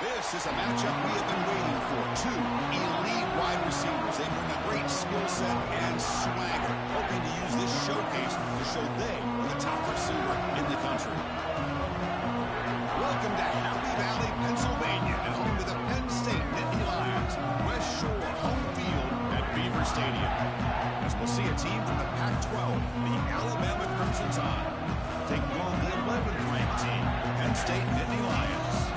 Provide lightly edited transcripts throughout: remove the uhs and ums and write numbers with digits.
This is a matchup we have been waiting for. Two elite wide receivers. They bring a great skill set and swagger, hoping to use this showcase to show they are the top receiver in the country. Welcome to Happy Valley, Pennsylvania, and home to the Penn State Nittany Lions. West Shore home field at Beaver Stadium. As we'll see a team from the Pac-12, the Alabama Crimson Tide, taking on the 11th ranked team, Penn State Nittany Lions.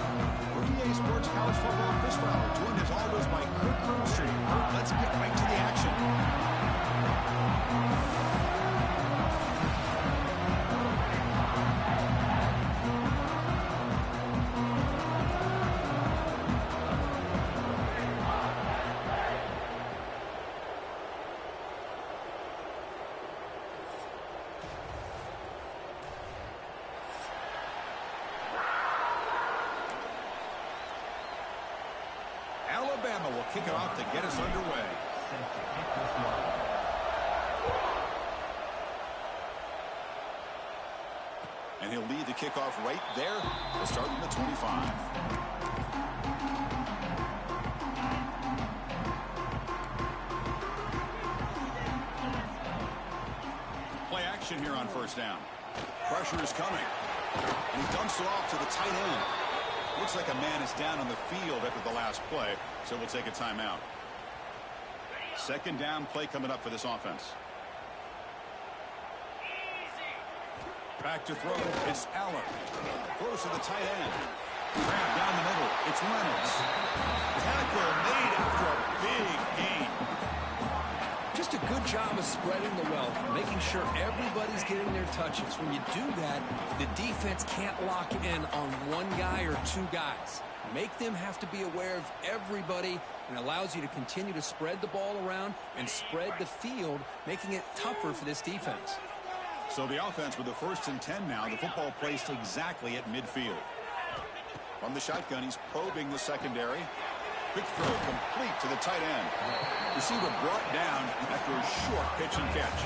EA Sports College Football Chris Fowler, joined as always by Kirk Kirkstreet. Let's get right to the action. Alabama will kick it off to get us underway. And he'll lead the kickoff right there. We'll start from the 25. Play action here on first down. Pressure is coming. And he dumps it off to the tight end. Looks like a man is down on the field after the last play, so we'll take a timeout. Second down play coming up for this offense. Back to throw. It's Allen. Throws to the tight end. Grab down the middle. It's Reynolds. Tackle made after a big gain. Just a good job of spreading the wealth, making sure everybody's getting their touches. When you do that, the defense can't lock in on one guy or two guys. Make them have to be aware of everybody, and allows you to continue to spread the ball around and spread the field, making it tougher for this defense. So the offense with the 1st and 10 now. The football placed exactly at midfield. From the shotgun, he's probing the secondary. Quick throw complete to the tight end. Receiver brought down after a short pitch and catch.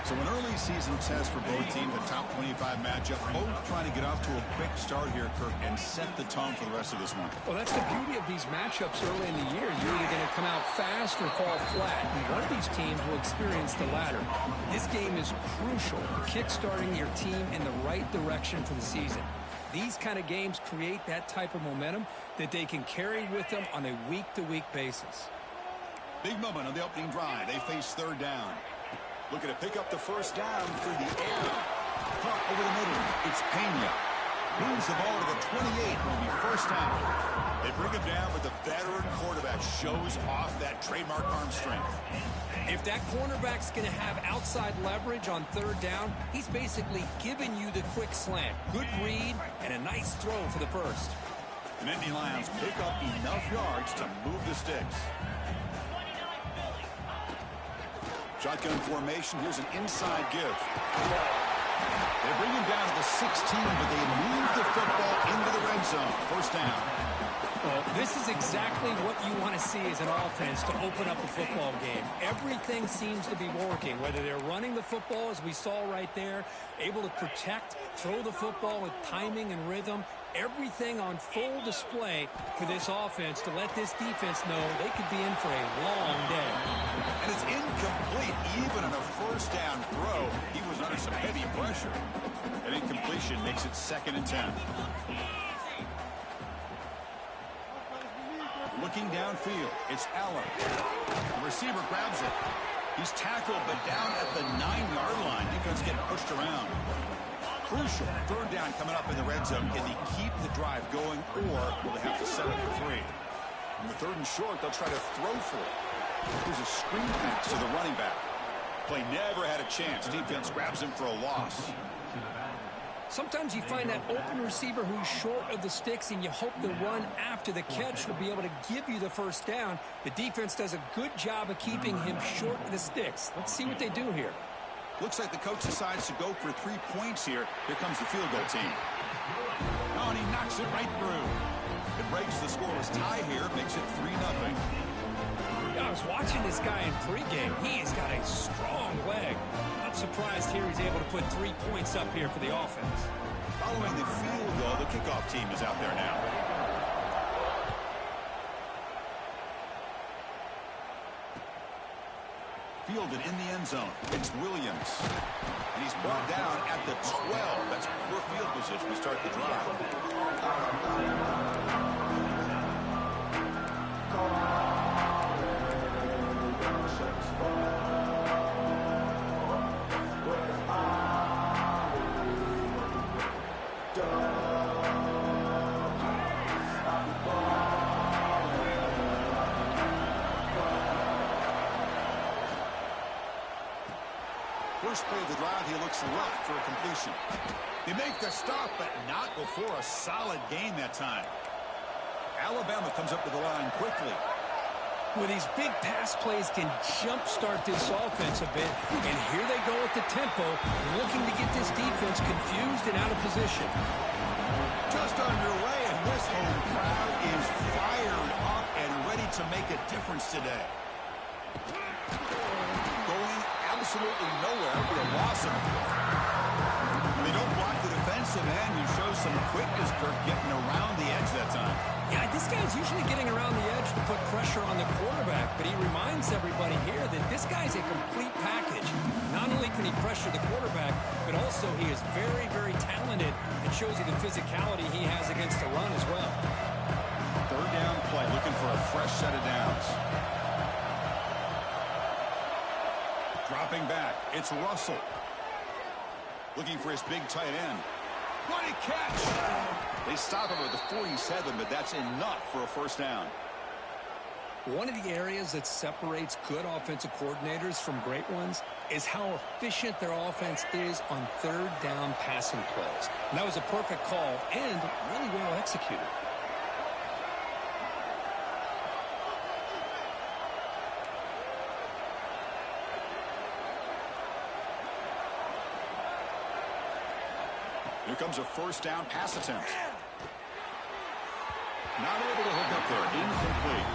So an early season test for both teams, a top 25 matchup. Both trying to get off to a quick start here, Kirk, and set the tone for the rest of this one. Well, that's the beauty of these matchups early in the year. You're either going to come out fast or fall flat. And one of these teams will experience the latter. This game is crucial, kick-starting your team in the right direction for the season. These kind of games create that type of momentum that they can carry with them on a week-to-week basis. Big moment on the opening drive. They face third down. Looking to pick up the first down through the air. Caught over the middle. It's Pena. Moves the ball to the 28. Will be first down. They bring him down, but the veteran quarterback shows off that trademark arm strength. If that cornerback's going to have outside leverage on third down, he's basically giving you the quick slant. Good read and a nice throw for the first. The Nittany Lions pick up enough yards to move the sticks. Shotgun formation. Here's an inside give. They bring him down to the 16, but they move the football into the red zone. First down. Well, this is exactly what you want to see as an offense to open up a football game. Everything seems to be working, whether they're running the football, as we saw right there, able to protect, throw the football with timing and rhythm. Everything on full display for this offense to let this defense know they could be in for a long day. And it's incomplete, even on a first down throw. He was under some heavy pressure. An incompletion makes it 2nd and 10. Looking downfield, it's Allen. The receiver grabs it. He's tackled, but down at the 9-yard line. Defense getting pushed around. Crucial third down coming up in the red zone. Can they keep the drive going, or will they have to settle for 3? On the 3rd and short, they'll try to throw for it. There's a screen pass to the running back. Play never had a chance. Defense grabs him for a loss. Sometimes you find that open receiver who's short of the sticks, and you hope the run after the catch will be able to give you the first down. The defense does a good job of keeping him short of the sticks. Let's see what they do here. Looks like the coach decides to go for 3 points here. Here comes the field goal team. Oh, and he knocks it right through. It breaks the scoreless tie here, makes it 3-0. Yeah, I was watching this guy in pregame. He has got a strong leg. Not surprised here he's able to put 3 points up here for the offense. Following the field goal, the kickoff team is out there now. fielded in the end zone. It's Williams. And he's brought down at the 12. That's poor field position to start the drive. First play of the drive, he looks left for a completion. They make the stop, but not before a solid gain that time. Alabama comes up to the line quickly. Well, these big pass plays can jumpstart this offense a bit, and here they go at the tempo, looking to get this defense confused and out of position. Just underway, and this home crowd is fired up and ready to make a difference today. Going absolutely nowhere for a loss of it. They don't block the defensive end. You show some quickness, Kirk, getting around the edge that time. Yeah, this guy's usually getting around the edge to put pressure on the quarterback, but he reminds everybody here that this guy's a complete package. Not only can he pressure the quarterback, but also he is very, very talented and shows you the physicality he has against the run as well. Third down play, looking for a fresh set of downs. Dropping back, it's Russell. Looking for his big tight end. What a catch! They stop him at the 47, but that's enough for a first down. One of the areas that separates good offensive coordinators from great ones is how efficient their offense is on third down passing plays. And that was a perfect call and really well executed. Here comes a first down pass attempt. Not able to hook up there. Incomplete.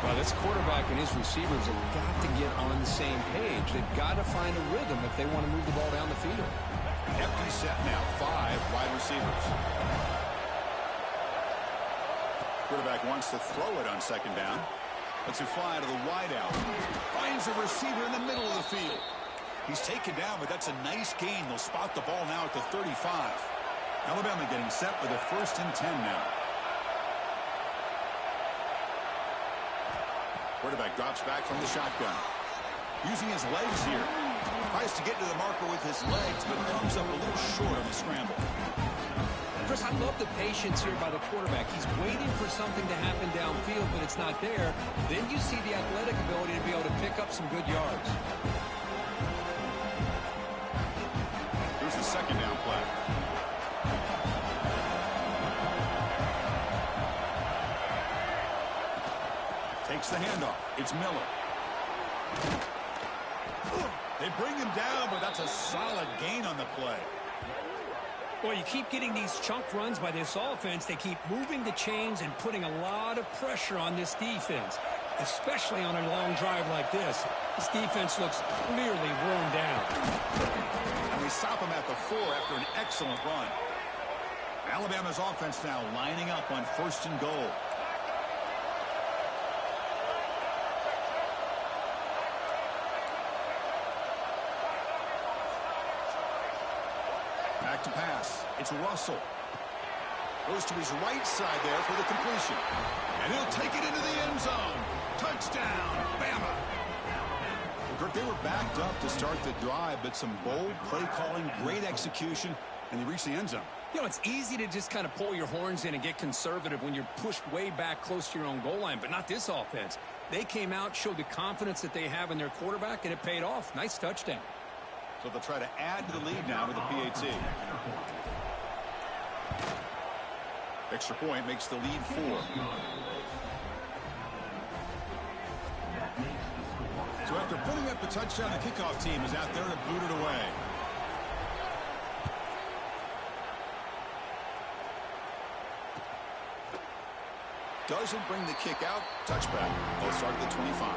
Well, this quarterback and his receivers have got to get on the same page. They've got to find a rhythm if they want to move the ball down the field. Empty set now. 5 wide receivers. Quarterback wants to throw it on second down. Lets it fly to the wideout. Finds a receiver in the middle of the field. He's taken down, but that's a nice gain. They'll spot the ball now at the 35. Alabama getting set with a 1st and 10 now. Quarterback drops back from the shotgun. Using his legs here. Tries to get to the marker with his legs, but comes up a little short on the scramble. Chris, I love the patience here by the quarterback. He's waiting for something to happen downfield, but it's not there. Then you see the athletic ability to be able to pick up some good yards. Here's the second down play. Takes the handoff. It's Miller. They bring him down, but that's a solid gain on the play. Well, you keep getting these chunk runs by this offense. They keep moving the chains and putting a lot of pressure on this defense, especially on a long drive like this. This defense looks clearly worn down. And we stop him at the 4 after an excellent run. Alabama's offense now lining up on 1st and goal. Back to pass. It's Russell. Goes to his right side there for the completion. And he'll take it into the end zone. Touchdown, Bama. Kirk, they were backed up to start the drive, but some bold play calling, great execution, and they reached the end zone. You know, it's easy to just kind of pull your horns in and get conservative when you're pushed way back close to your own goal line, but not this offense. They came out, showed the confidence that they have in their quarterback, and it paid off. Nice touchdown. So they'll try to add to the lead now with the PAT. Extra point makes the lead 4. So after putting up the touchdown, the kickoff team is out there to boot it away. Doesn't bring the kick out. Touchback. They'll start at the 25.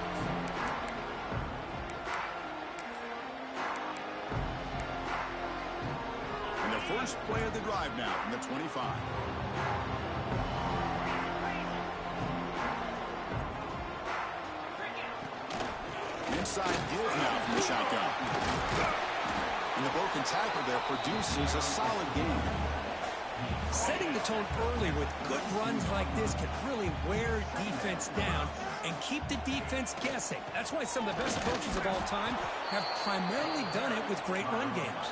And the first play of the drive now from the 25. inside deals now from the shotgun. And the broken tackle there produces a solid game. Setting the tone early with good runs like this can really wear defense down and keep the defense guessing. That's why some of the best coaches of all time have primarily done it with great run games.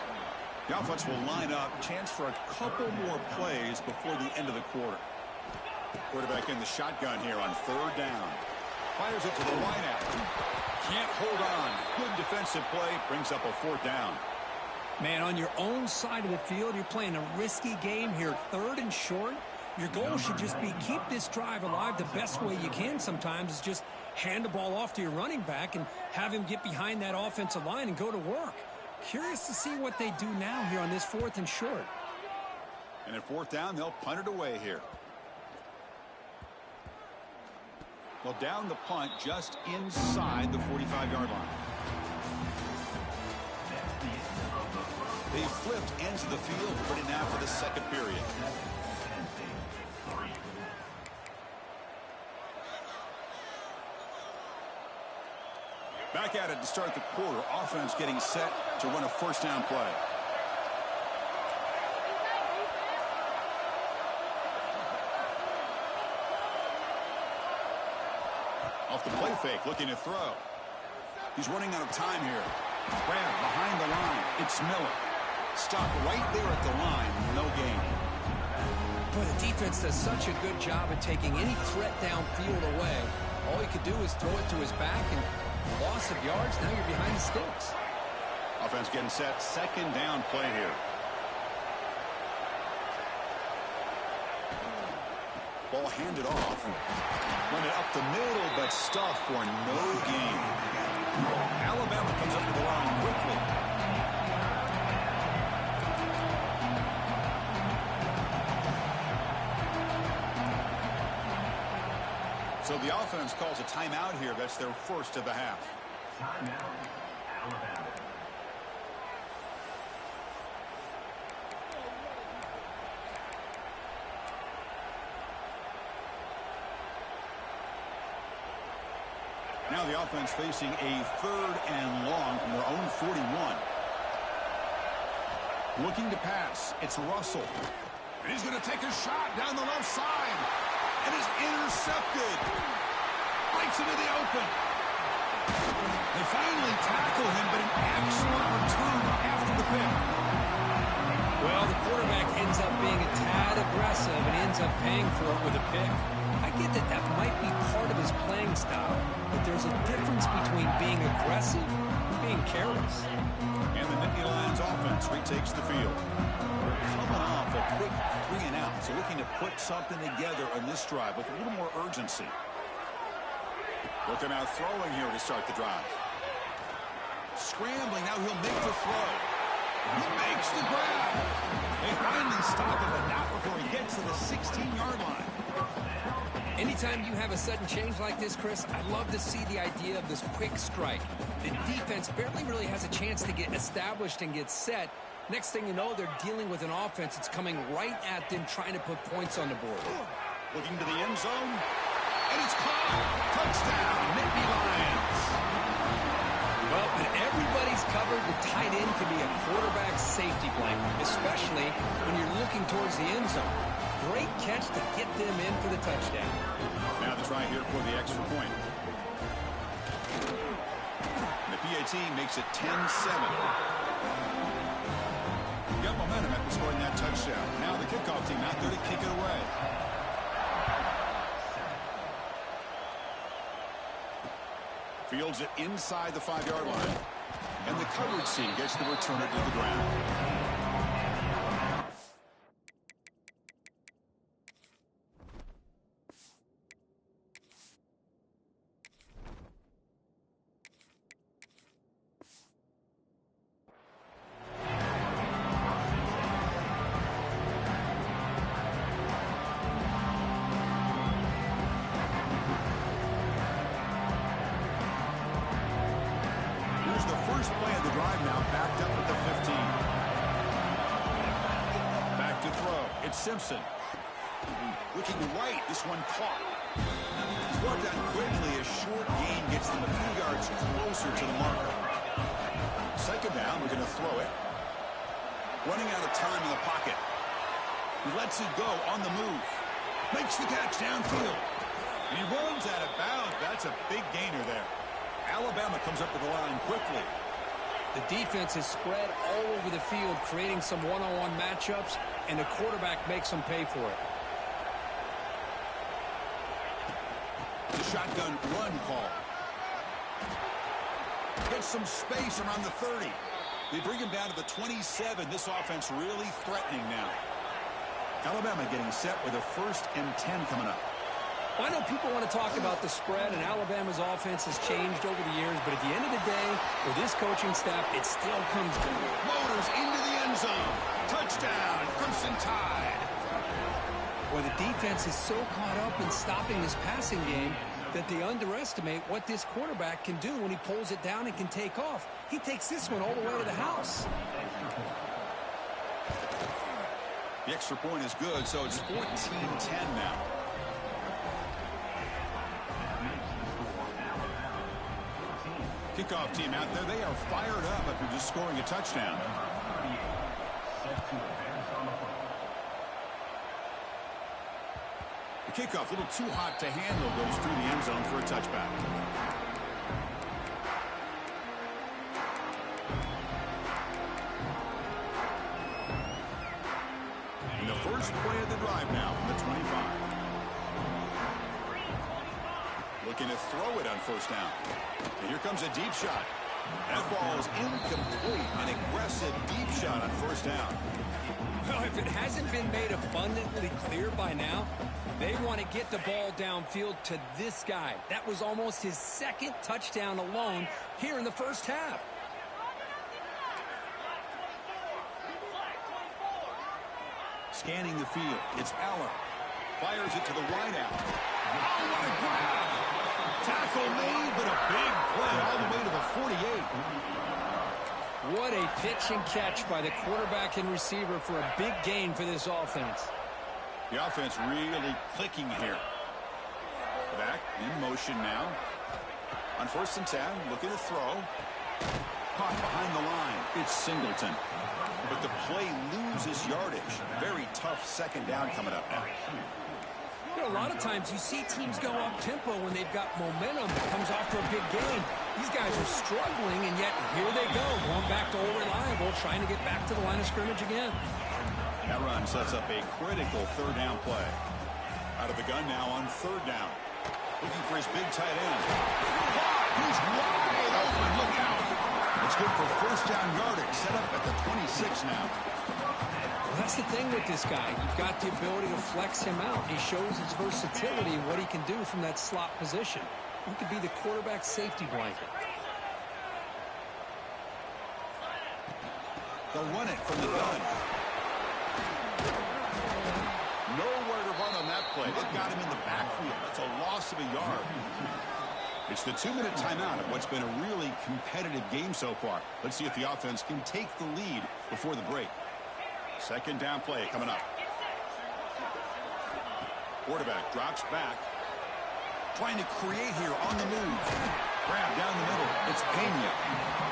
The offense will line up. Chance for a couple more plays before the end of the quarter. Quarterback in the shotgun here on third down. Fires it to the wideout. Can't hold on. Good defensive play. Brings up a fourth down. Man, on your own side of the field, you're playing a risky game here, third and short. Your goal should just be keep this drive alive the best way you can sometimes is just hand the ball off to your running back and have him get behind that offensive line and go to work. Curious to see what they do now here on this fourth and short. And at fourth down, they'll punt it away here. Well, down the punt just inside the 45-yard line. They flipped ends of the field, ready now for the second period. Back at it to start the quarter. Offense getting set to run a first down play. Off the play fake, looking to throw. He's running out of time here. Grab behind the line. It's Miller. Stop right there at the line. No gain. But the defense does such a good job at taking any threat downfield away. All he could do is throw it to his back, and loss of yards, now you're behind the sticks. Offense getting set. Second down play here. Ball handed off. Run it up the middle, but stuffed for no gain. Alabama comes up to the line quickly. So the offense calls a timeout here. That's their first of the half. Timeout, Alabama. Now the offense facing a third and long from their own 41. Looking to pass. It's Russell. And he's going to take a shot down the left side. And is intercepted. Breaks into the open. They finally tackle him, but an excellent return after the pick. Well, the quarterback ends up being a tad aggressive and ends up paying for it with a pick. I get that that might be part of his playing style, but there's a difference between being aggressive and being careless. And the Nittany Lions offense retakes the field. They're coming off a quick 3 and out, so looking to put something together on this drive with a little more urgency. Looking out throwing here to start the drive. Scrambling, now he'll make the throw. He makes the grab. They finally stop him, but not before he gets to the 16-yard line. Anytime you have a sudden change like this, Chris, I love to see the idea of this quick strike. The defense barely really has a chance to get established and get set. Next thing you know, they're dealing with an offense that's coming right at them, trying to put points on the board. Looking to the end zone, and it's caught. Touchdown, Nittany Lions. Well, when everybody's covered, the tight end can be a quarterback's safety blanket, especially when you're looking towards the end zone. Great catch to get them in for the touchdown. Now the try here for the extra point. And the PAT makes it 10-7. Got momentum after scoring that touchdown. Now the kickoff team out there to kick it away. Fields it inside the 5-yard line. And the coverage team gets the returner to the ground. First play of the drive now, backed up at the 15. Back to throw. It's Simpson. Looking right. This one caught. He's brought down quickly. A short gain gets them a few yards closer to the marker. Second down, we're going to throw it. Running out of time in the pocket. He lets it go on the move. Makes the catch downfield. And he runs out of bounds. That's a big gainer there. Alabama comes up to the line quickly. The defense is spread all over the field, creating some one-on-one matchups, and the quarterback makes them pay for it. The shotgun run call. Gets some space around the 30. They bring him down to the 27. This offense really threatening now. Alabama getting set with a 1st and 10 coming up. I know people want to talk about the spread, and Alabama's offense has changed over the years, but at the end of the day, with this coaching staff, it still comes down. Motors into the end zone. Touchdown, Crimson Tide. Well, the defense is so caught up in stopping this passing game that they underestimate what this quarterback can do when he pulls it down and can take off. He takes this one all the way to the house. The extra point is good, so it's 14-10 now. Kickoff team out there. They are fired up after just scoring a touchdown. The kickoff, a little too hot to handle, goes through the end zone for a touchback. And the first play of the drive now from the 25. Looking to throw it on 1st down. And here comes a deep shot. That ball is incomplete. An aggressive deep shot on 1st down. Well, if it hasn't been made abundantly clear by now, they want to get the ball downfield to this guy. That was almost his 2nd touchdown alone here in the 1st half. Scanning the field. It's Aller. Fires it to the wideout. Oh, what a grab! Tackle made, but a big play all the way to the 48. What a pitch and catch by the quarterback and receiver for a big gain for this offense. The offense really clicking here. Back in motion now. On 1st and 10, looking to throw. Caught behind the line. It's Singleton. But the play loses yardage. Very tough 2nd down coming up now. You know, a lot of times you see teams go up-tempo when they've got momentum that comes after a big game. These guys are struggling, and yet here they go, going back to old reliable, trying to get back to the line of scrimmage again. That run sets up a critical 3rd down play. Out of the gun now on 3rd down. Looking for his big tight end. He's wide open. Look out. It's good for 1st down yardage. Set up at the 26 now. Well, that's the thing with this guy. You've got the ability to flex him out. He shows his versatility and what he can do from that slot position. He could be the quarterback safety blanket. They'll run it from the gun. Nowhere to run on that play. They've got him in the backfield. That's a loss of a yard. It's the 2-minute timeout of what's been a really competitive game so far. Let's see if the offense can take the lead before the break. 2nd down play coming up. Quarterback drops back. Trying to create here on the move. Grab down the middle. It's Pena.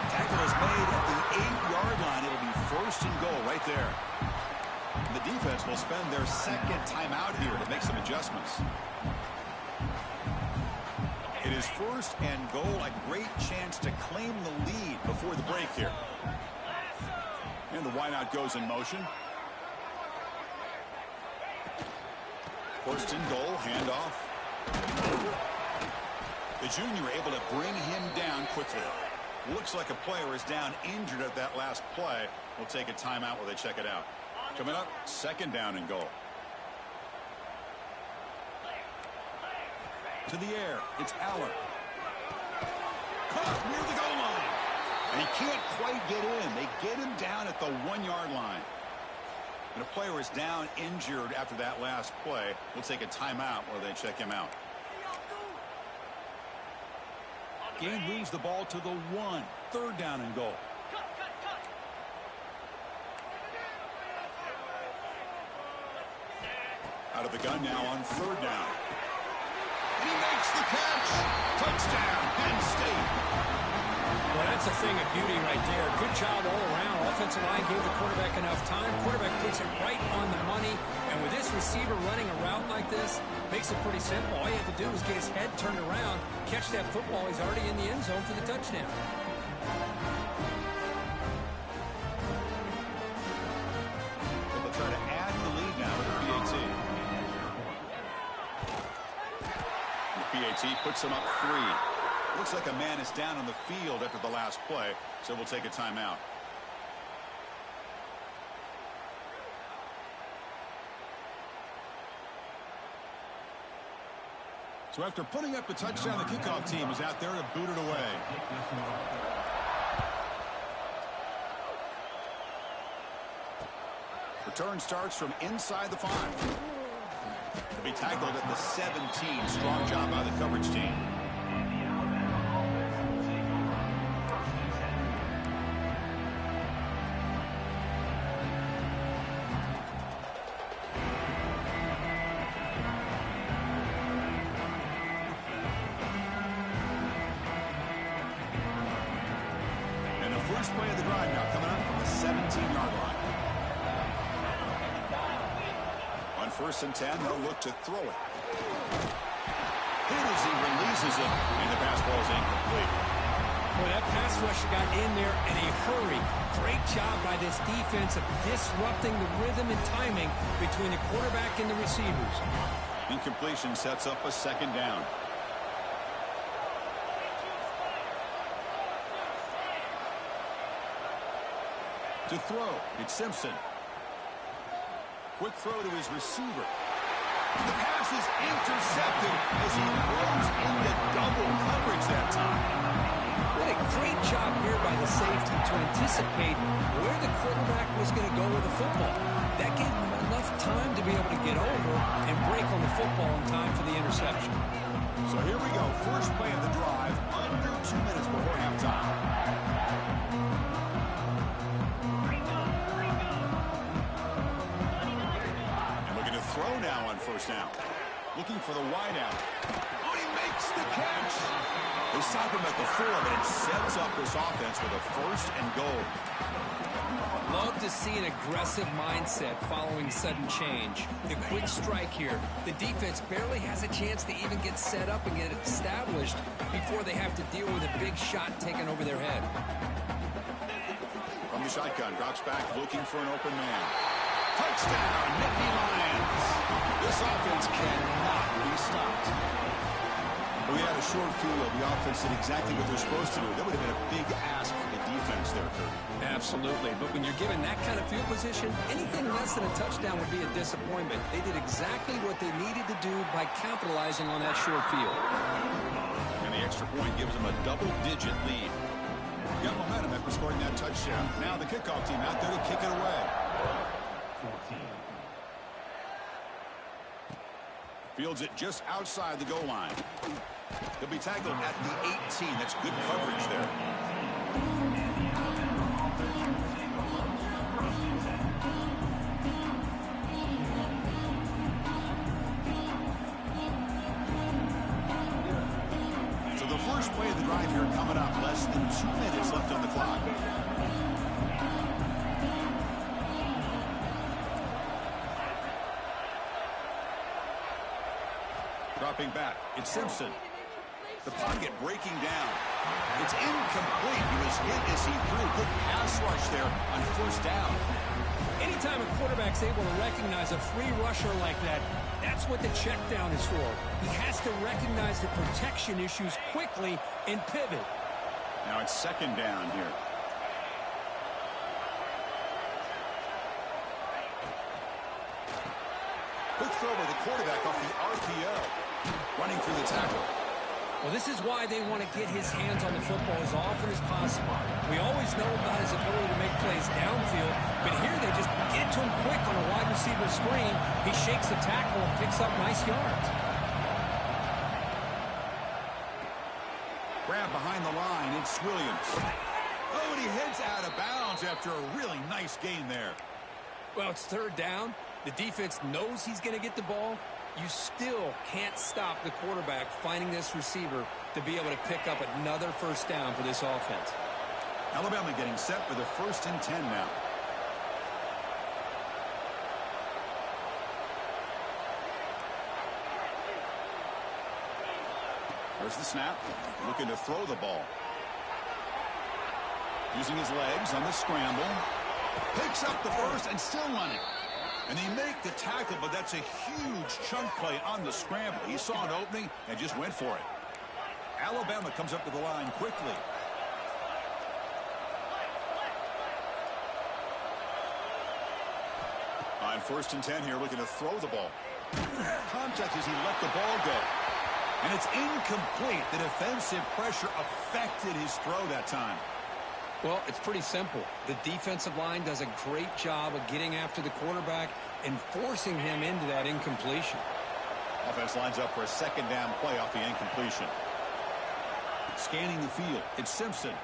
Tackle is made at the 8-yard line. It'll be 1st and goal right there. The defense will spend their 2nd timeout here to make some adjustments. It is 1st and goal. A great chance to claim the lead before the break here. And the wideout goes in motion. 1st and goal, handoff. The junior able to bring him down quickly. Looks like a player is down injured at that last play. We'll take a timeout while they check it out. Coming up, 2nd down and goal. To the air, it's Aller. Caught near the goal line. And he can't quite get in. They get him down at the 1-yard line. And a player is down injured after that last play. We'll take a timeout while they check him out. Gain moves the ball to the 1. 3rd down and goal. Out of the gun now on 3rd down. He makes the catch. Touchdown, Penn State. Well, that's a thing of beauty right there. Good job all around. Offensive line gave the quarterback enough time. Quarterback puts it right on the money. And with this receiver running a route like this, makes it pretty simple. All you have to do is get his head turned around, catch that football. He's already in the end zone for the touchdown. They'll try to add the lead now with the PAT. The PAT puts them up 3. Looks like a man is down on the field after the last play, so we'll take a timeout. So after putting up the touchdown, the kickoff team is out there to boot it away. Return starts from inside the 5. To be tackled at the 17. Strong job by the coverage team. And the first play of the drive now coming up from the 17-yard line. On 1st and 10, they'll look to throw it. Hit as he releases it, and the pass ball is incomplete. Boy, that pass rush got in there in a hurry. Great job by this defense of disrupting the rhythm and timing between the quarterback and the receivers. Incompletion sets up a 2nd down. To throw, it's Simpson. Quick throw to his receiver. The pass is intercepted as he throws into double coverage that time. What a great job here by the safety to anticipate where the quarterback was going to go with the football. That gave him enough time to be able to get over and break on the football in time for the interception. So here we go. First play of the drive, under 2 minutes before halftime. Throw now on 1st down. Looking for the wideout. Oh, he makes the catch. They stop him at the 4, but it sets up this offense with a 1st and goal. Love to see an aggressive mindset following sudden change. The quick strike here. The defense barely has a chance to even get set up and get established before they have to deal with a big shot taken over their head. From the shotgun, drops back looking for an open man. Touchdown, Nittany Lions. This offense cannot be stopped. We had a short field. The offense did exactly what they're supposed to do. That would have been a big ask for the defense there, Kurt. Absolutely. But when you're given that kind of field position, anything less than a touchdown would be a disappointment. They did exactly what they needed to do by capitalizing on that short field. And the extra point gives them a double-digit lead. Got momentum after scoring that touchdown. Now the kickoff team out there to kick it away. 14. Fields it just outside the goal line. He'll be tackled at the 18. That's good coverage there. So the first play of the drive here coming up. Less than 2 minutes left on the clock. Dropping back, it's Simpson. The pocket breaking down. It's incomplete. He was hit as he threw. Good pass rush there on 1st down. Anytime a quarterback's able to recognize a free rusher like that, that's what the check down is for. He has to recognize the protection issues quickly and pivot. Now it's 2nd down here. Quick throw by the quarterback off the RPO. Running through the tackle. Well, this is why they want to get his hands on the football as often as possible. We always know about his ability to make plays downfield, but here they just get to him quick on a wide receiver screen. He shakes the tackle and picks up nice yards. Grab behind the line, it's Williams. Oh, and he heads out of bounds after a really nice gain there. Well, it's 3rd down. The defense knows he's going to get the ball. You still can't stop the quarterback finding this receiver to be able to pick up another first down for this offense. Alabama getting set for the 1st and 10 now. There's the snap. Looking to throw the ball. Using his legs on the scramble. Picks up the first and still running. And they make the tackle, but that's a huge chunk play on the scramble. He saw an opening and just went for it. Alabama comes up to the line quickly. On 1st and 10 here, looking to throw the ball. Contact as he let the ball go. And it's incomplete. The defensive pressure affected his throw that time. Well, it's pretty simple. The defensive line does a great job of getting after the quarterback and forcing him into that incompletion. Offense lines up for a 2nd down play off the incompletion. Scanning the field. It's Simpson.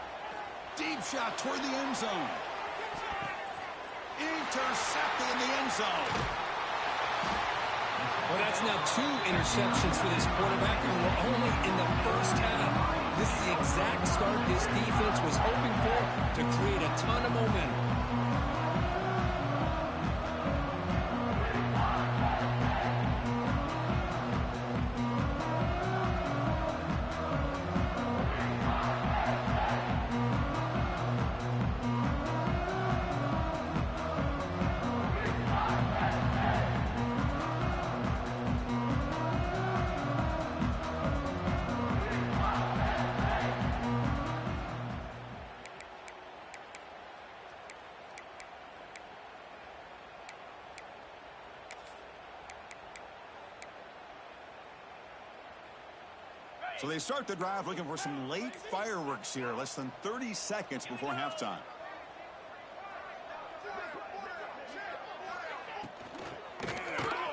Deep shot toward the end zone. Intercepted in the end zone. Well, that's now 2 interceptions for this quarterback, and we're only in the first half. This is the exact start this defense was hoping for to create a ton of momentum. So they start the drive looking for some late fireworks here, less than 30 seconds before halftime.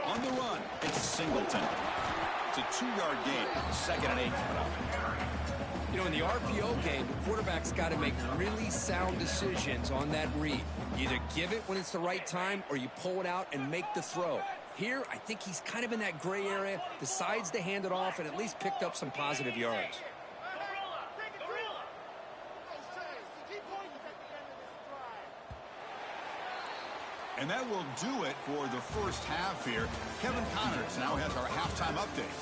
On the run, it's Singleton. It's a 2-yard gain, 2nd and 8 coming up. You know, in the RPO game, the quarterback's got to make really sound decisions on that read. You either give it when it's the right time or you pull it out and make the throw. Here, I think he's kind of in that gray area, decides to hand it off and at least picked up some positive yards. And that will do it for the first half here. Kevin Connors now has our halftime update.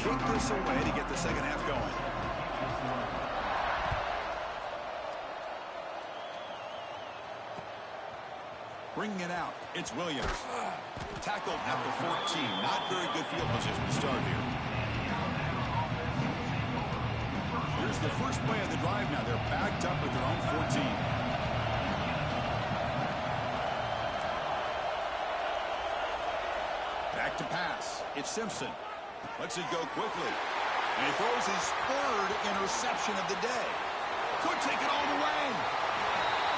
Kick this away to get the second half going. Bringing it out, it's Williams. Tackled at the 14. Not very good field position to start here. Here's the first play of the drive now. They're backed up at their own 14. Back to pass. It's Simpson. Lets it go quickly. And he throws his 3rd interception of the day. Could take it all the way.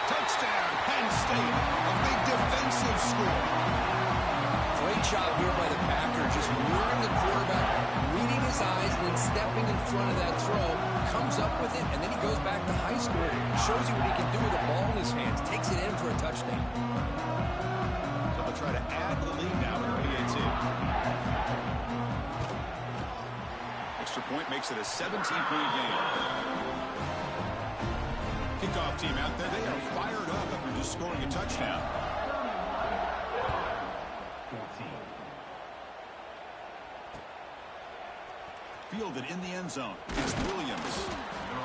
Touchdown, Penn State. A big defensive score. Great job here by the Packers, just luring the quarterback, reading his eyes, and then stepping in front of that throw. Comes up with it, and then he goes back to high school. Shows you what he can do with the ball in his hands. Takes it in for a touchdown. So they'll try to add the lead now in the PAT. Extra point makes it a 17-point game. Kickoff team out there. They are fired up after just scoring a touchdown. 14. Fielded in the end zone. It's Williams.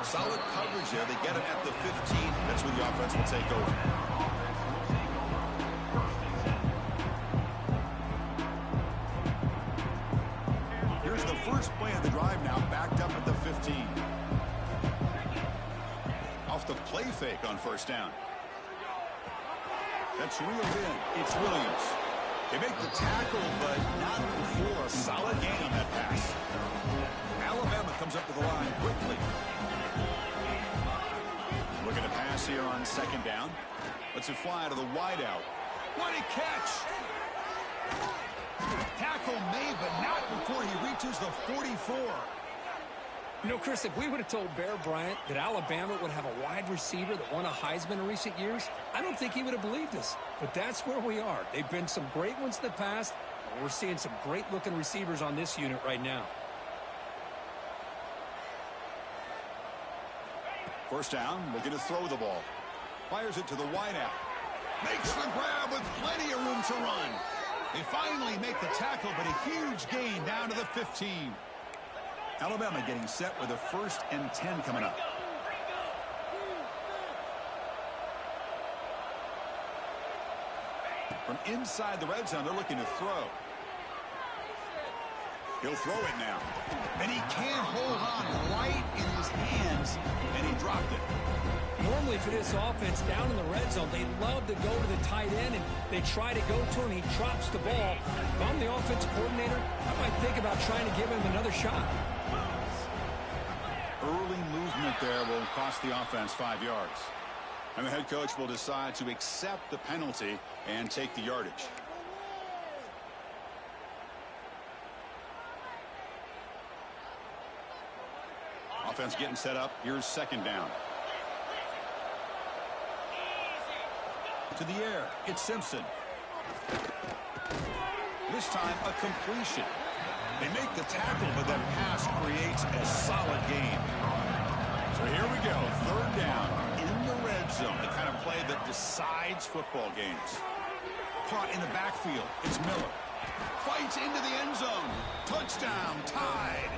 Solid coverage there. They get him at the 15. That's where the offense will take over. Here's the first play of the drive now, backed up at the 15. Off the play fake on first down. That's reeled in. It's Williams. They make the tackle, but not before a solid gain on that pass. Alabama comes up to the line quickly. Looking to pass here on second down. Lets it fly to the wideout. What a catch! Tackle made, but not before he reaches the 44. You know, Chris, if we would have told Bear Bryant that Alabama would have a wide receiver that won a Heisman in recent years, I don't think he would have believed us. But that's where we are. They've been some great ones in the past, and we're seeing some great-looking receivers on this unit right now. First down, looking to throw the ball. Fires it to the wideout. Makes the grab with plenty of room to run. They finally make the tackle, but a huge gain down to the 15. Alabama getting set with a 1st and 10 coming up. From inside the red zone, they're looking to throw. He'll throw it now. And he can't hold on right in his hands, and he dropped it. Normally for this offense down in the red zone, they love to go to the tight end, and they try to go to him. He drops the ball. If I'm the offensive coordinator, I might think about trying to give him another shot. Early movement there will cost the offense 5 yards. And the head coach will decide to accept the penalty and take the yardage. Offense getting set up. Here's second down. To the air. It's Simpson. This time a completion. They make the tackle, but that pass creates a solid gain. So here we go. Third down in the red zone. The kind of play that decides football games. Caught in the backfield. It's Miller. Fights into the end zone. Touchdown. Tied.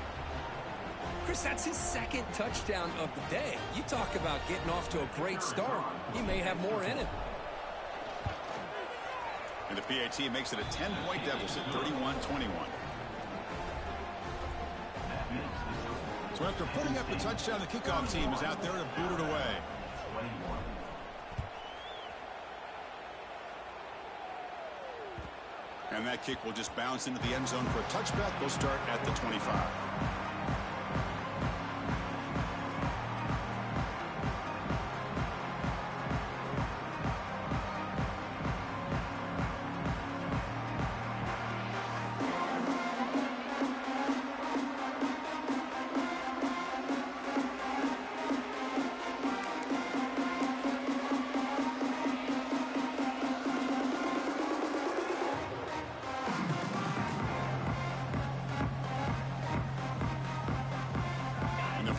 Chris, that's his 2nd touchdown of the day. You talk about getting off to a great start. He may have more in it. And the PAT makes it a 10-point deficit, 31-21. So after putting up the touchdown, the kickoff team is out there to boot it away. 21. And that kick will just bounce into the end zone for a touchback. They'll start at the 25.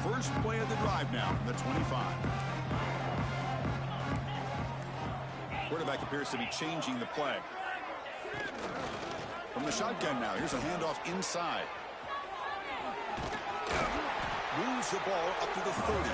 First play of the drive now from the 25. Quarterback appears to be changing the play. From the shotgun now, here's a handoff inside. Moves the ball up to the 30.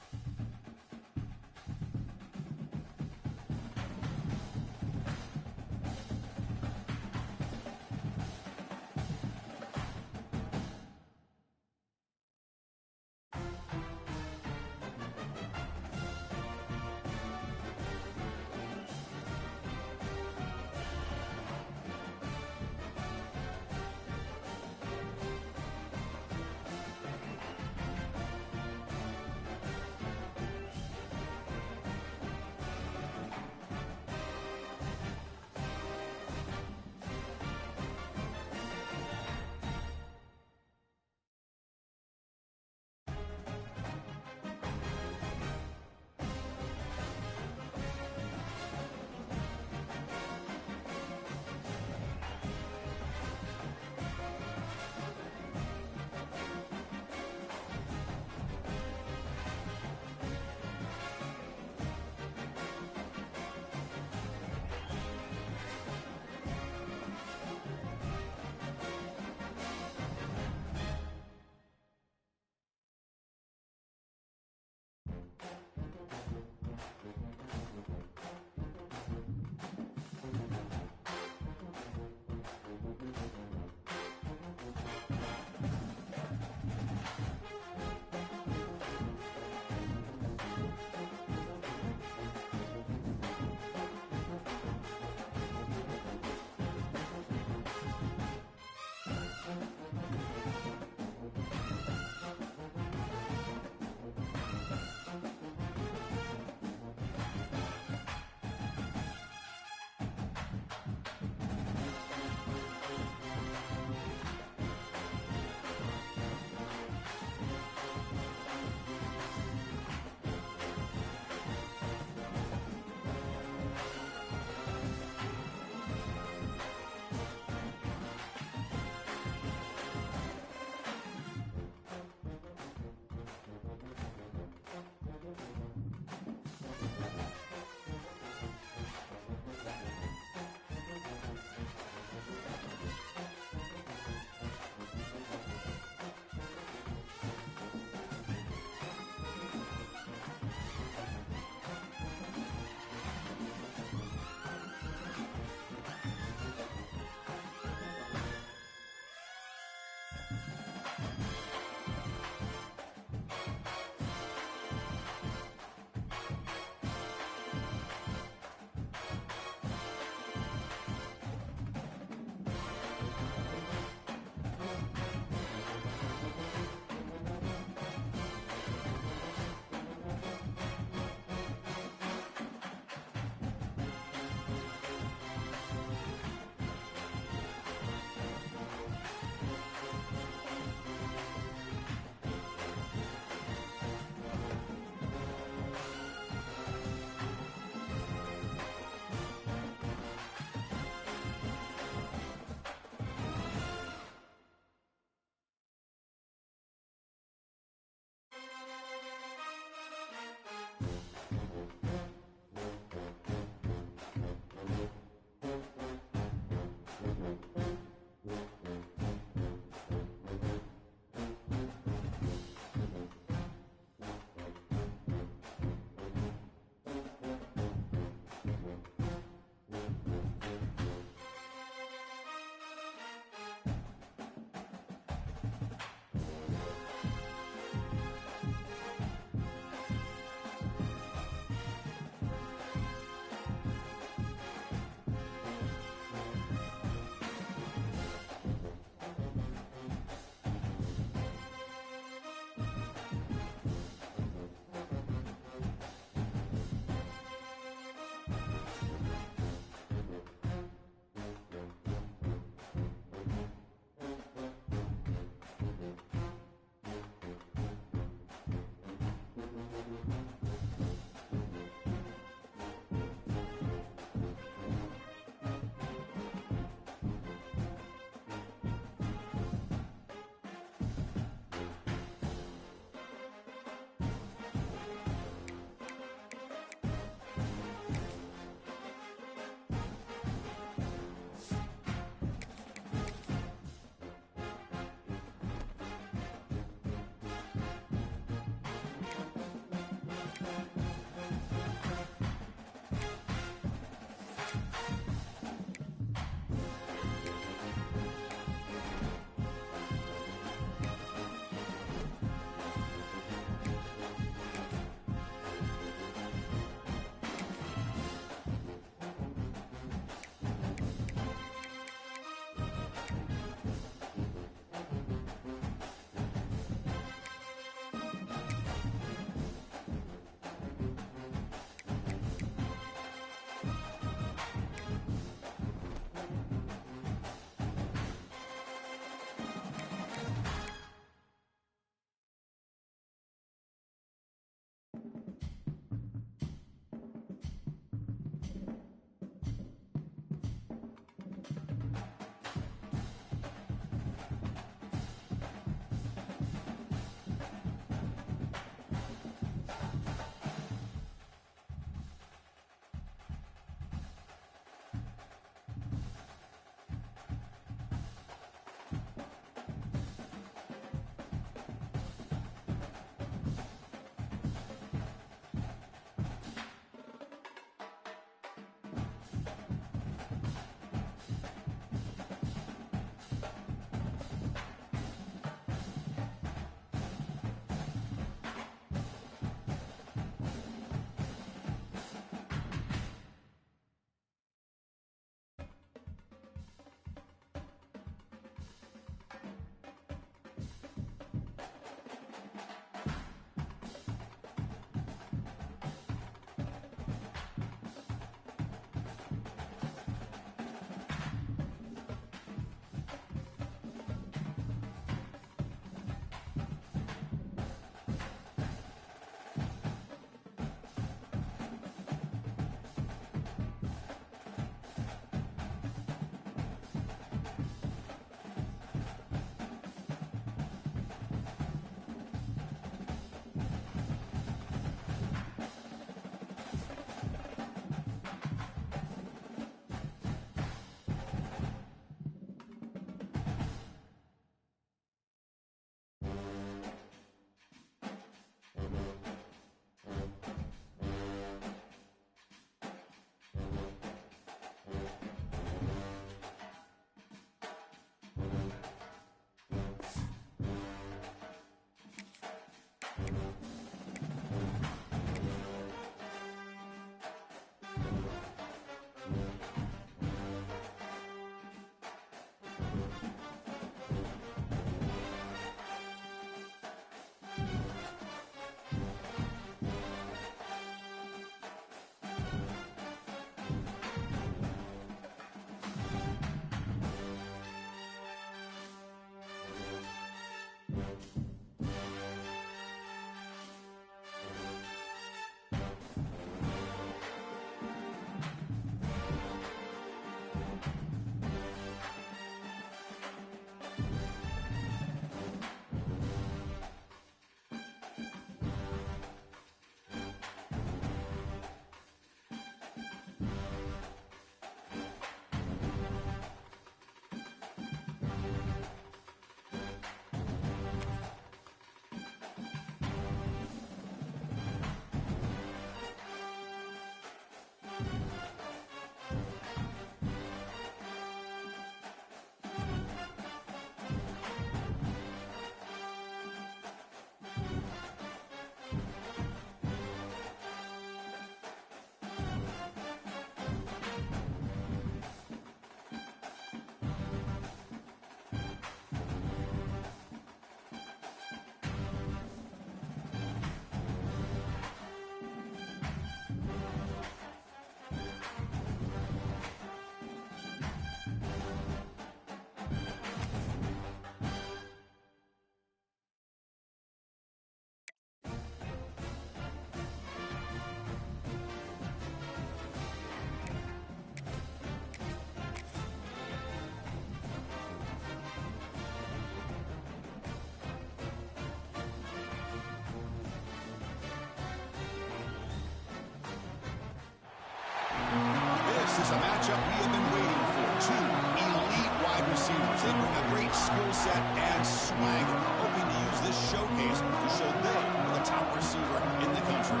It's a matchup we have been waiting for. Two elite wide receivers. They bring a great skill set and swagger, hoping to use this showcase to show they are the top receiver in the country.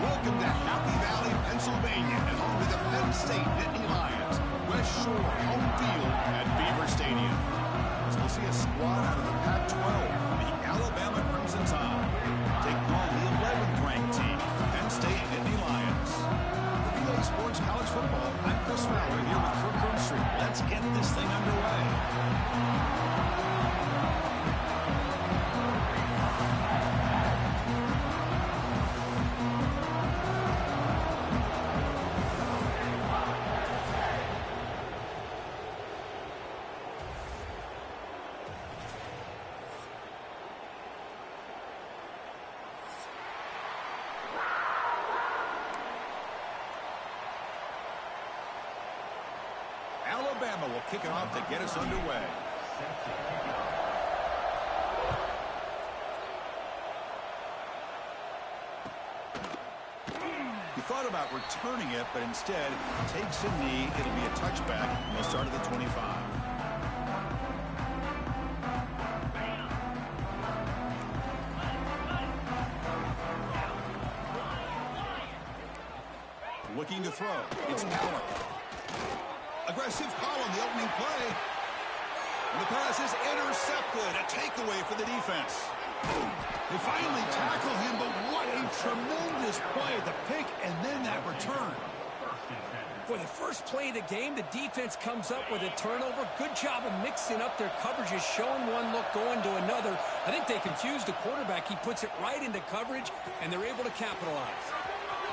Welcome to Happy Valley, Pennsylvania, and home to the Penn State Nittany Lions. West Shore home field at Beaver Stadium. As we'll see a squad out of the Pac-12, the Alabama Crimson Tide, taking on the 11th ranked team, Penn State Nittany Lions. For PA Sports College Football, I'm Chris Fowler here with Kirk Herbstreit. Let's get this thing underway. Alabama will kick it off to get us underway. He thought about returning it, but instead takes a knee. It'll be a touchback. They'll start at the 25. Looking to throw. It's Power. Aggressive call on the opening play. And the pass is intercepted. A takeaway for the defense. They finally tackle him, but what a tremendous play. The pick and then that return. For the first play of the game, the defense comes up with a turnover. Good job of mixing up their coverages, showing one look, going to another. I think they confused the quarterback. He puts it right into coverage, and they're able to capitalize.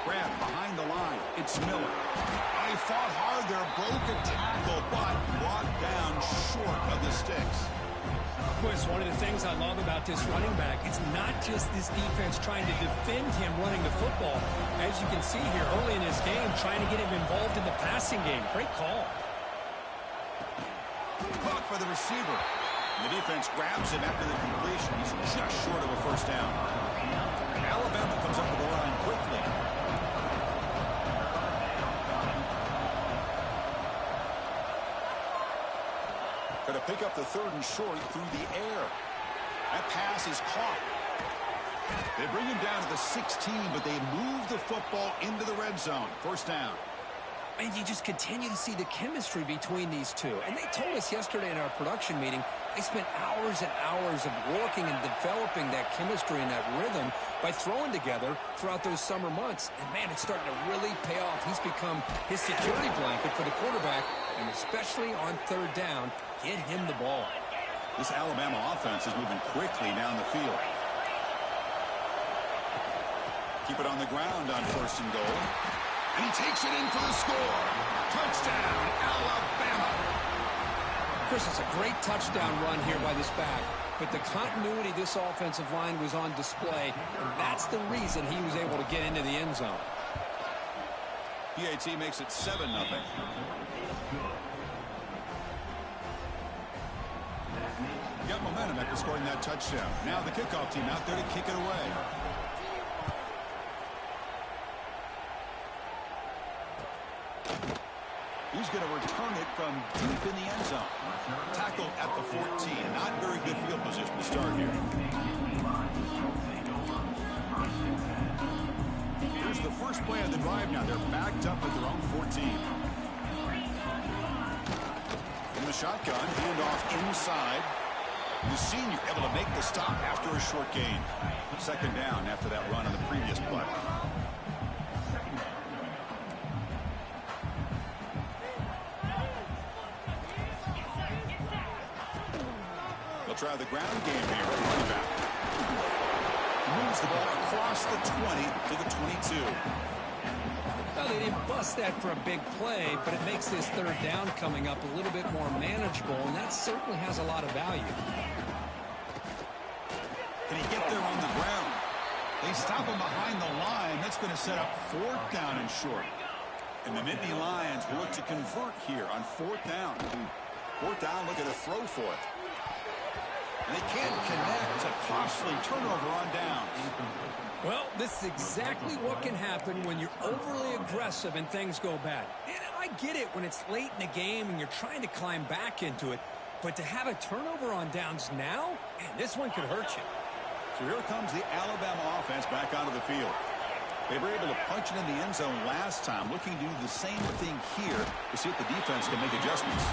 Grab behind the line. It's Miller. He fought hard there, broke a tackle, but brought down short of the sticks. Chris, one of the things I love about this running back, it's not just this defense trying to defend him running the football. As you can see here early in this game, trying to get him involved in the passing game. Great call. Caught for the receiver. The defense grabs him after the completion. He's just short of a first down. Alabama comes up with the line quickly. Going to pick up the third and short through the air. That pass is caught. They bring him down to the 16, but they move the football into the red zone. First down. And you just continue to see the chemistry between these two. And they told us yesterday in our production meeting, they spent hours and hours of working and developing that chemistry and that rhythm by throwing together throughout those summer months. And, man, it's starting to really pay off. He's become his security blanket for the quarterback, and especially on third down, get him the ball. This Alabama offense is moving quickly down the field. Keep it on the ground on first and goal. And he takes it in for the score. Touchdown, Alabama. Chris, it's a great touchdown run here by this back. But the continuity of this offensive line was on display, and that's the reason he was able to get into the end zone. PAT makes it 7-0. Got momentum after scoring that touchdown. Now the kickoff team out there to kick it away. He's going to return it from deep in the end zone. Tackled at the 14. Not very good field position to start here. Here's the first play of the drive now. They're backed up at their own 14. In the shotgun, hand off inside. The senior able to make the stop after a short gain. Second down after that run on the previous play. They'll try the ground game here. Running back moves the ball across the 20 to the 22. Well, they didn't bust that for a big play, but it makes this third down coming up a little bit more manageable, and that certainly has a lot of value. Can he get there on the ground? They stop him behind the line. That's going to set up fourth down and short. And the Nittany Lions will look to convert here on fourth down. Fourth down, look at a throw for it. And they can't connect. It's a costly turnover on downs. Well, this is exactly what can happen when you're overly aggressive and things go bad. And I get it when it's late in the game and you're trying to climb back into it. But to have a turnover on downs now, man, this one could hurt you. So here comes the Alabama offense back onto the field. They were able to punch it in the end zone last time, looking to do the same thing here to see if the defense can make adjustments.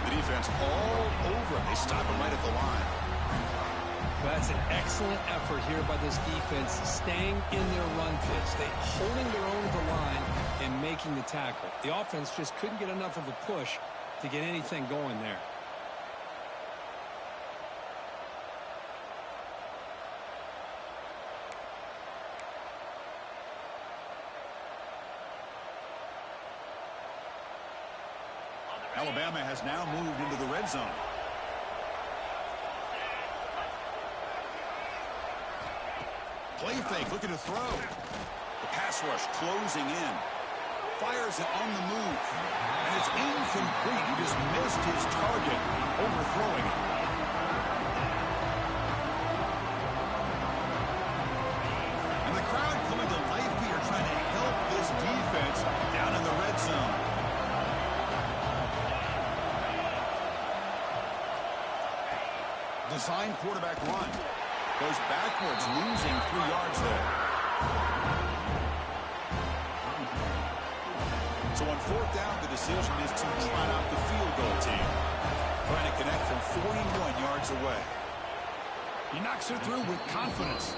The defense all over it. They stop it right at the line. That's an excellent effort here by this defense, staying in their run fits. They holding their own at the line and making the tackle. The offense just couldn't get enough of a push to get anything going there. Alabama has now moved into the red zone. Play fake, looking to throw. The pass rush closing in. Fires it on the move. And it's incomplete. He just missed his target, overthrowing it. And the crowd coming to life here, trying to help this defense down in the red zone. Design quarterback run. Goes backwards, losing 3 yards there. So on 4th down, the decision is to try out the field goal team. Trying to connect from 41 yards away. He knocks it through with confidence.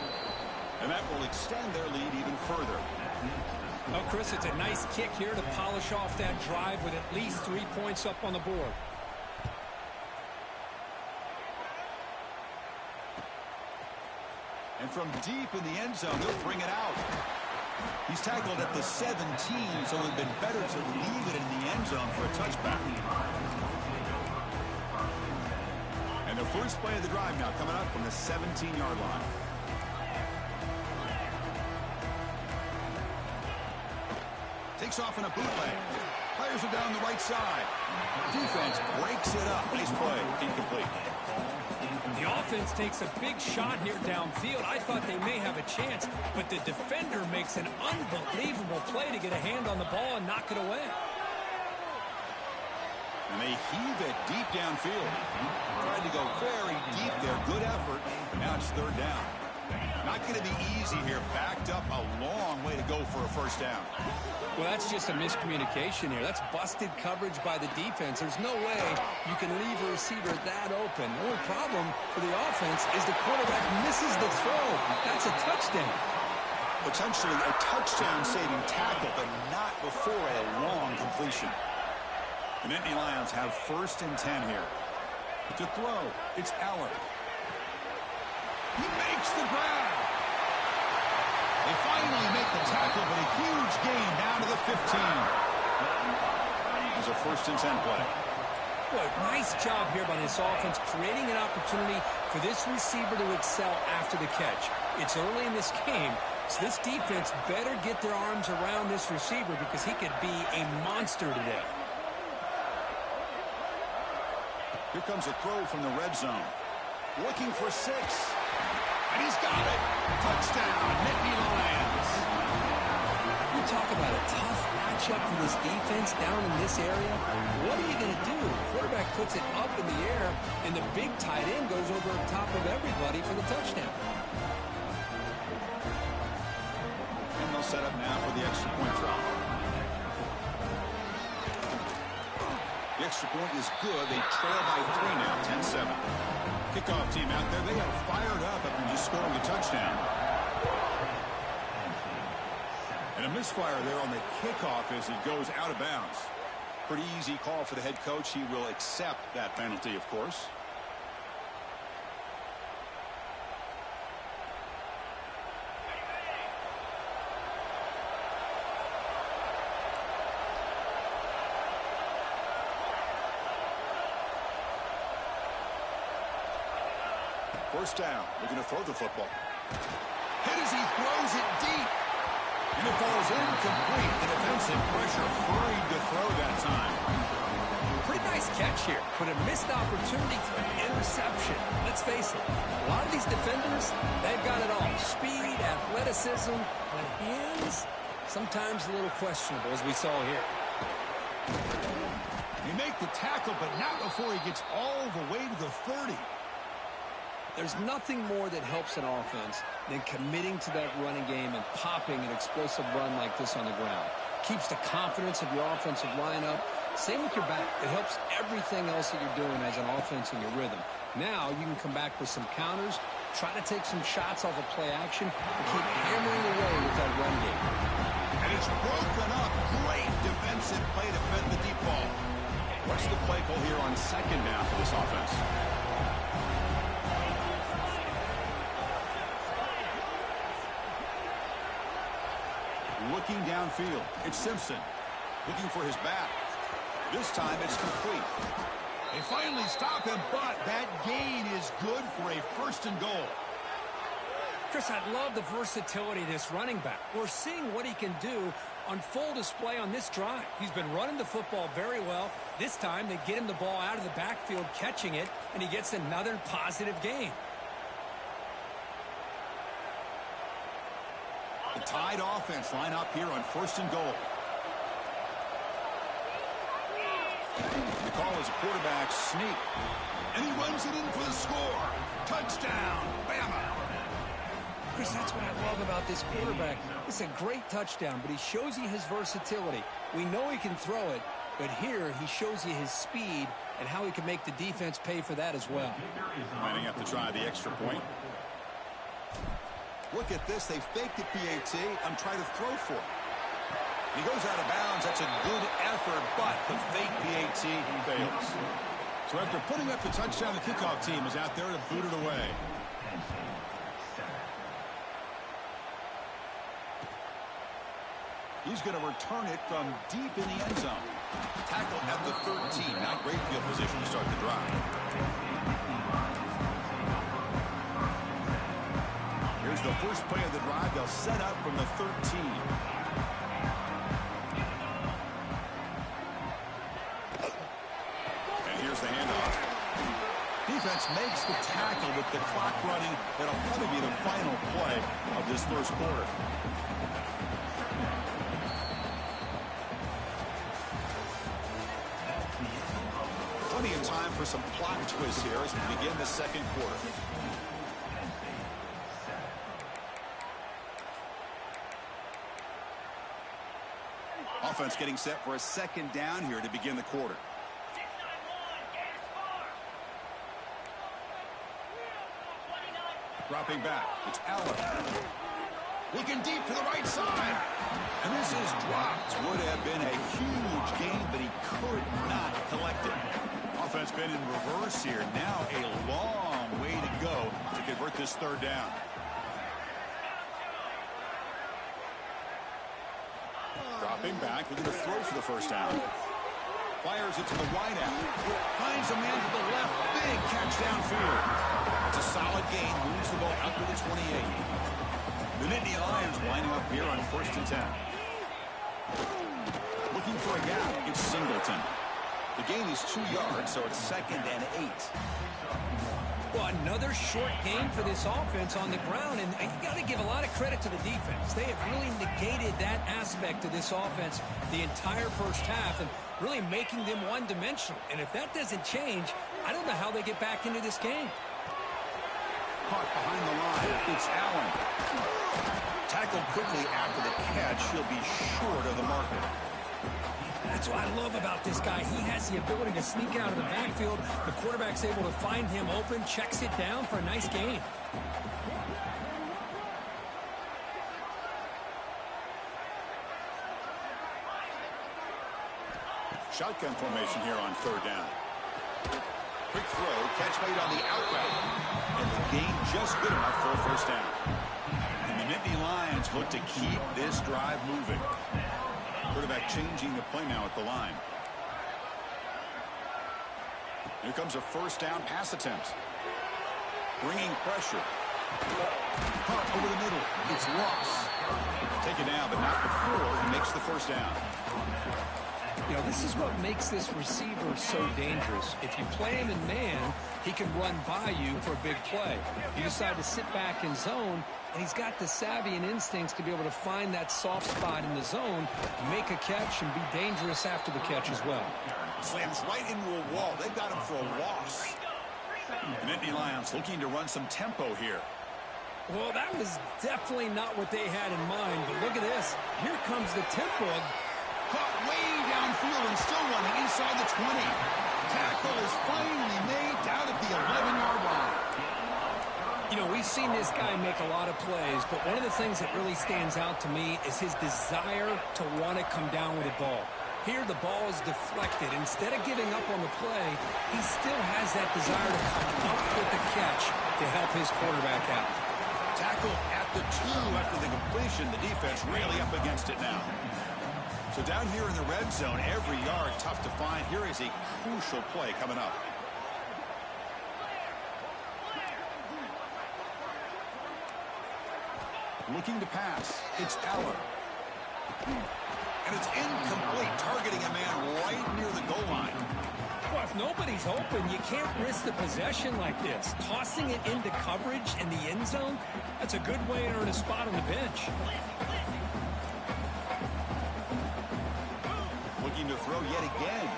And that will extend their lead even further. Well, Chris, it's a nice kick here to polish off that drive with at least 3 points up on the board. And from deep in the end zone, they'll bring it out. He's tackled at the 17, so it would have been better to leave it in the end zone for a touchback. And the first play of the drive now coming up from the 17-yard line. Takes off in a bootleg. Fires it down the right side. Defense breaks it up. Nice play. Incomplete. The offense takes a big shot here downfield. I thought they may have a chance, but the defender makes an unbelievable play to get a hand on the ball and knock it away. And they heave it deep downfield. Tried to go very deep there. Good effort. Now it's 3rd down. Not going to be easy here. Backed up a long way to go for a first down. Well, that's just a miscommunication here. That's busted coverage by the defense. There's no way you can leave a receiver that open. The only problem for the offense is the quarterback misses the throw. That's a touchdown. Potentially a touchdown-saving tackle, but not before a long completion. The Nittany Lions have 1st and 10 here. To throw, it's Aller. He makes the grab. They finally make the tackle, but a huge gain down to the 15. It's a 1st and 10 play. Boy, nice job here by this offense, creating an opportunity for this receiver to excel after the catch. It's early in this game, so this defense better get their arms around this receiver because he could be a monster today. Here comes a throw from the red zone. Looking for 6. And he's got it. Touchdown, Nittany Lions. You talk about a tough matchup for this defense down in this area. What are you going to do? The quarterback puts it up in the air, and the big tight end goes over the top of everybody for the touchdown. And they'll set up now for the extra point drop. The extra point is good. They trail by 3 now, 10-7. Kickoff team out there, they are fired up after just scoring a touchdown. And a misfire there on the kickoff as it goes out of bounds. Pretty easy call for the head coach. He will accept that penalty, of course. First down, looking to throw the football. Hit as he throws it deep. And it falls incomplete. The defensive pressure hurried to throw that time. Pretty nice catch here, but a missed opportunity for an interception. Let's face it, a lot of these defenders, they've got it all. Speed, athleticism, but hands, sometimes a little questionable, as we saw here. You make the tackle, but not before he gets all the way to the 30. There's nothing more that helps an offense than committing to that running game and popping an explosive run like this on the ground. Keeps the confidence of your offensive line up. Same with your back. It helps everything else that you're doing as an offense in your rhythm. Now you can come back with some counters, try to take some shots off of play action, and keep hammering away with that run game. And it's broken up. Great defensive play to fend the deep ball. What's the play call here on second down for this offense? Looking downfield, it's Simpson. Looking for his back. This time it's complete. They finally stop him, but that gain is good for a 1st and goal. Chris, I love the versatility of this running back. We're seeing what he can do on full display on this drive. He's been running the football very well. This time they get him the ball out of the backfield, catching it, and he gets another positive gain. The tied offense line up here on 1st and goal. The call is a quarterback sneak. And he runs it in for the score. Touchdown, Bama. Chris, that's what I love about this quarterback. It's a great touchdown, but he shows you his versatility. We know he can throw it, but here he shows you his speed and how he can make the defense pay for that as well. Lining up to try the extra point. Look at this. They faked the PAT and try to throw for it. He goes out of bounds. That's a good effort, but the fake PAT fails. So after putting up the touchdown, the kickoff team is out there to boot it away. He's going to return it from deep in the end zone. Tackle at the 13. Not great field position to start the drive. Here's the first play of the drive. They'll set up from the 13. And here's the handoff. Defense makes the tackle with the clock running. That'll probably be the final play of this first quarter. Plenty of time for some plot twists here as we begin the second quarter. Offense getting set for a second down here to begin the quarter. Dropping back, it's Allen. Looking deep to the right side. And this is dropped. Would have been a huge gain, but he could not collect it. Offense been in reverse here. Now a long way to go to convert this third down. Dropping back, looking to throw for the first down. Fires it to the wide out. Finds a man to the left. Big catch downfield. It's a solid gain. Moves the ball out to the 28. The Nittany Lions lining up here on 1st and 10. Looking for a gap. It's Singleton. The gain is 2 yards, so it's 2nd and 8. Well, another short game for this offense on the ground, and you got to give a lot of credit to the defense. They have really negated that aspect of this offense the entire first half and really making them one-dimensional. And if that doesn't change, I don't know how they get back into this game. Caught behind the line. It's Allen. Tackled quickly after the catch. He'll be short of the marker. That's what I love about this guy. He has the ability to sneak out of the backfield. The quarterback's able to find him open, checks it down for a nice gain. Shotgun formation here on third down. Quick throw, catch made on the out route. And the gain just good enough for a first down. And the Nittany Lions look to keep this drive moving. Quarterback changing the play now at the line. Here comes a first down pass attempt. Bringing pressure. Caught over the middle. It's lost. Taken down, but not before he makes the first down. You know, this is what makes this receiver so dangerous. If you play him in man, he can run by you for a big play. You decide to sit back in zone, and he's got the savvy and instincts to be able to find that soft spot in the zone, make a catch, and be dangerous after the catch as well. Slams right into a wall. They've got him for a loss. The Nittany Lions looking to run some tempo here. Well, that was definitely not what they had in mind, but look at this. Here comes the tempo. Caught way downfield and still running inside the 20. Tackle is finally made down at the 11-yard line. You know, we've seen this guy make a lot of plays, but one of the things that really stands out to me is his desire to want to come down with the ball. Here, the ball is deflected. Instead of giving up on the play, he still has that desire to come up with the catch to help his quarterback out. Tackle at the 2 after the completion. The defense really up against it now. So down here in the red zone, every yard tough to find. Here is a crucial play coming up. Looking to pass. It's Allen. And it's incomplete, targeting a man right near the goal line. Well, if nobody's open, you can't risk the possession like this. Tossing it into coverage in the end zone, that's a good way to earn a spot on the bench. Looking to throw yet again.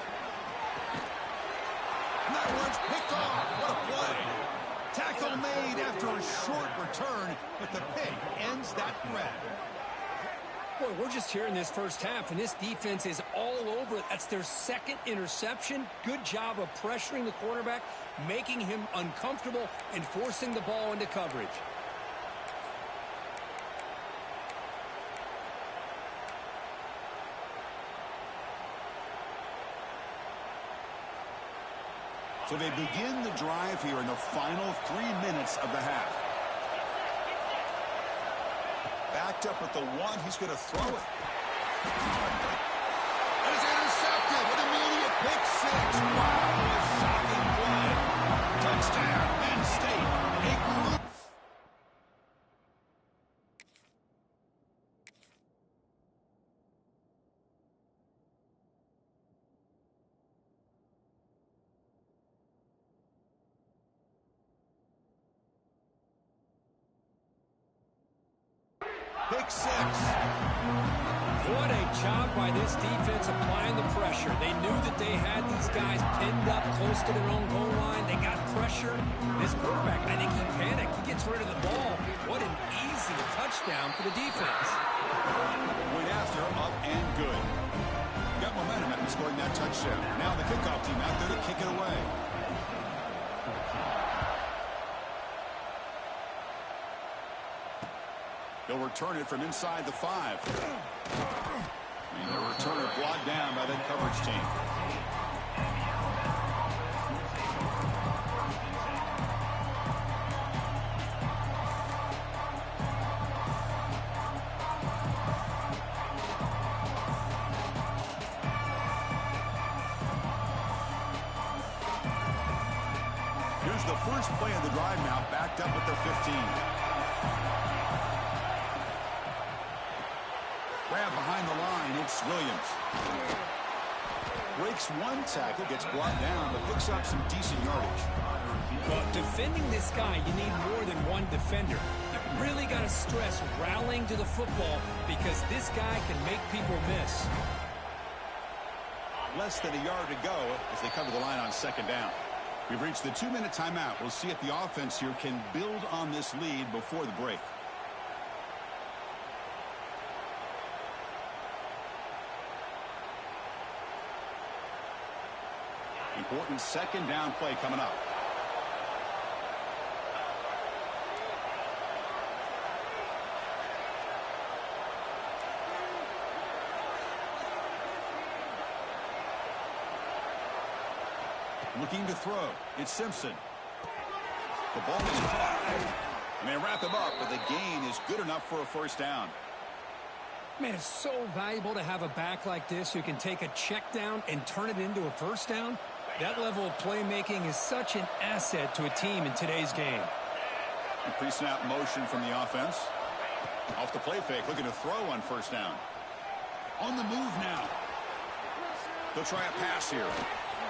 And that one's picked off. What a play. Tackle made after a short return, but the pick ends that threat. Boy, we're just here in this first half, and this defense is all over it. That's their second interception. Good job of pressuring the quarterback, making him uncomfortable, and forcing the ball into coverage. So they begin the drive here in the final 3 minutes of the half. Backed up at the 1, he's going to throw it. It's intercepted with immediate pick 6. Wow, a shocking play. Touchdown, Penn State. Pick 6. What a job by this defense applying the pressure. They knew that they had these guys pinned up close to their own goal line. They got pressure. This quarterback, I think he panicked. He gets rid of the ball. What an easy touchdown for the defense. Went after, up and good. Got momentum after scoring that touchdown. Now the kickoff team out there to kick it away. They'll return it from inside the 5. And the returner brought down by that coverage team. Here's the first play of the drive now, backed up at the 15. Grab behind the line, it's Williams. Breaks one tackle, gets brought down, but picks up some decent yardage. Well, defending this guy, you need more than one defender. You really got to stress rallying to the football because this guy can make people miss. Less than a yard to go as they come to the line on second down. We've reached the 2-minute timeout. We'll see if the offense here can build on this lead before the break. Important second down play coming up. Looking to throw. It's Simpson. The ball is caught. And they wrap him up, but the gain is good enough for a first down. Man, it's so valuable to have a back like this who can take a check down and turn it into a first down. That level of playmaking is such an asset to a team in today's game. Pre-snap motion from the offense. Off the play fake, looking to throw on first down. On the move now. They'll try a pass here.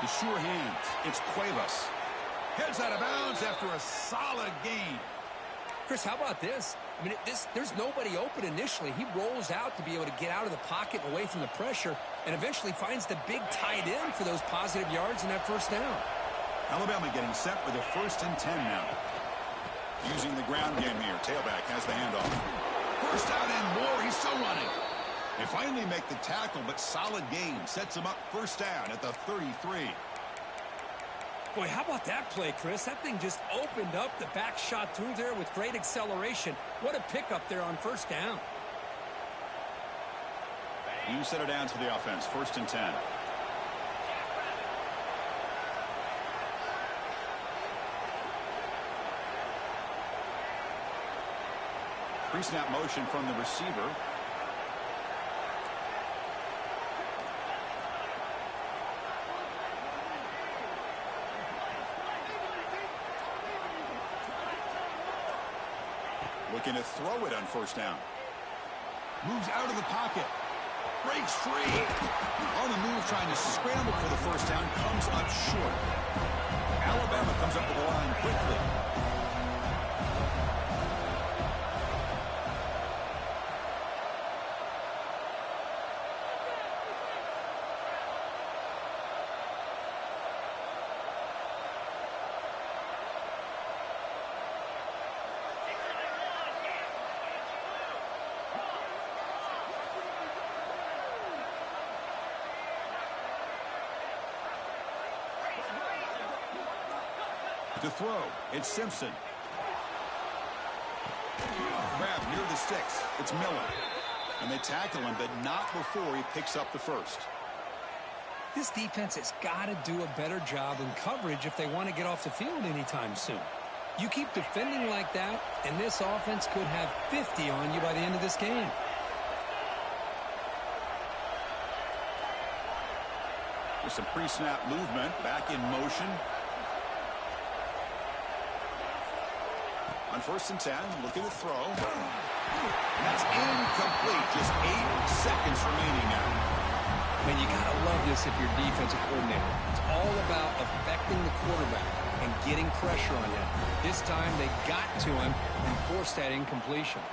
The sure hands. It's Cuevas. Heads out of bounds after a solid gain. Chris, how about this? I mean, there's nobody open initially. He rolls out to be able to get out of the pocket and away from the pressure and eventually finds the big tight end for those positive yards in that first down. Alabama getting set with a 1st and 10 now. Using the ground game here. Tailback has the handoff. First down and more. He's still running. They finally make the tackle, but solid gain. Sets him up first down at the 33. Boy, how about that play, Chris? That thing just opened up. The back shot through there with great acceleration. What a pickup there on first down. You set it down to the offense. 1st and 10. Pre-snap motion from the receiver. Looking to throw it on first down. Moves out of the pocket. Breaks free. On the move, trying to scramble for the first down. Comes up short. Alabama comes up to the line quickly. To throw, it's Simpson. Grab near the sticks. It's Miller. And they tackle him, but not before he picks up the first. This defense has got to do a better job in coverage if they want to get off the field anytime soon. You keep defending like that, and this offense could have 50 on you by the end of this game. With some pre-snap movement, back in motion. On 1st and 10, looking to throw. And that's incomplete. Just 8 seconds remaining now. Man, you got to love this if you're defensive coordinator. It's all about affecting the quarterback and getting pressure on him. This time they got to him and forced that incompletion.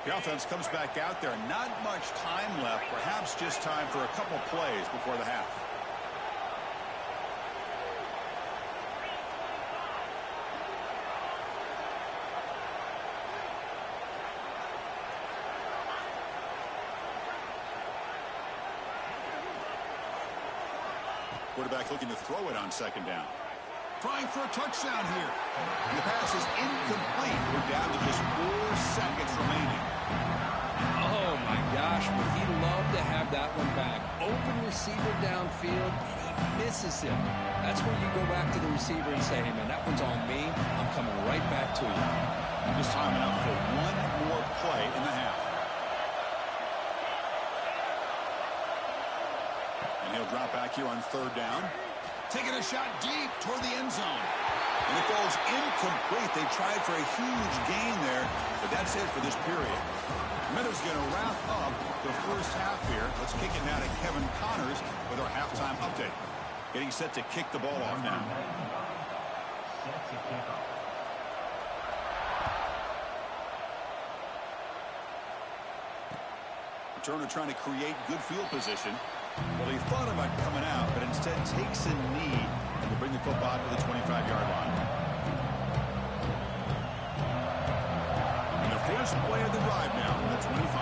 The offense comes back out there. Not much time left. Perhaps just time for a couple plays before the half. Quarterback looking to throw it on 2nd down. Trying for a touchdown here. And the pass is incomplete. We're down to just 4 seconds remaining. Oh, my gosh. Would he love to have that one back? Open receiver downfield, and he misses it. That's where you go back to the receiver and say, hey, man, that one's on me. I'm coming right back to you. Just time enough for one more play in the half. And he'll drop back here on 3rd down. Taking a shot deep toward the end zone. And it falls incomplete. They tried for a huge gain there, but that's it for this period. Miller's going to wrap up the first half here. Let's kick it now to Kevin Connors with our halftime update. Getting set to kick the ball off now. Set to kick off. Returner trying to create good field position. Well, he thought about coming out, but instead takes a knee to bring the football to the 25-yard line. And the first play of the drive now from the 25.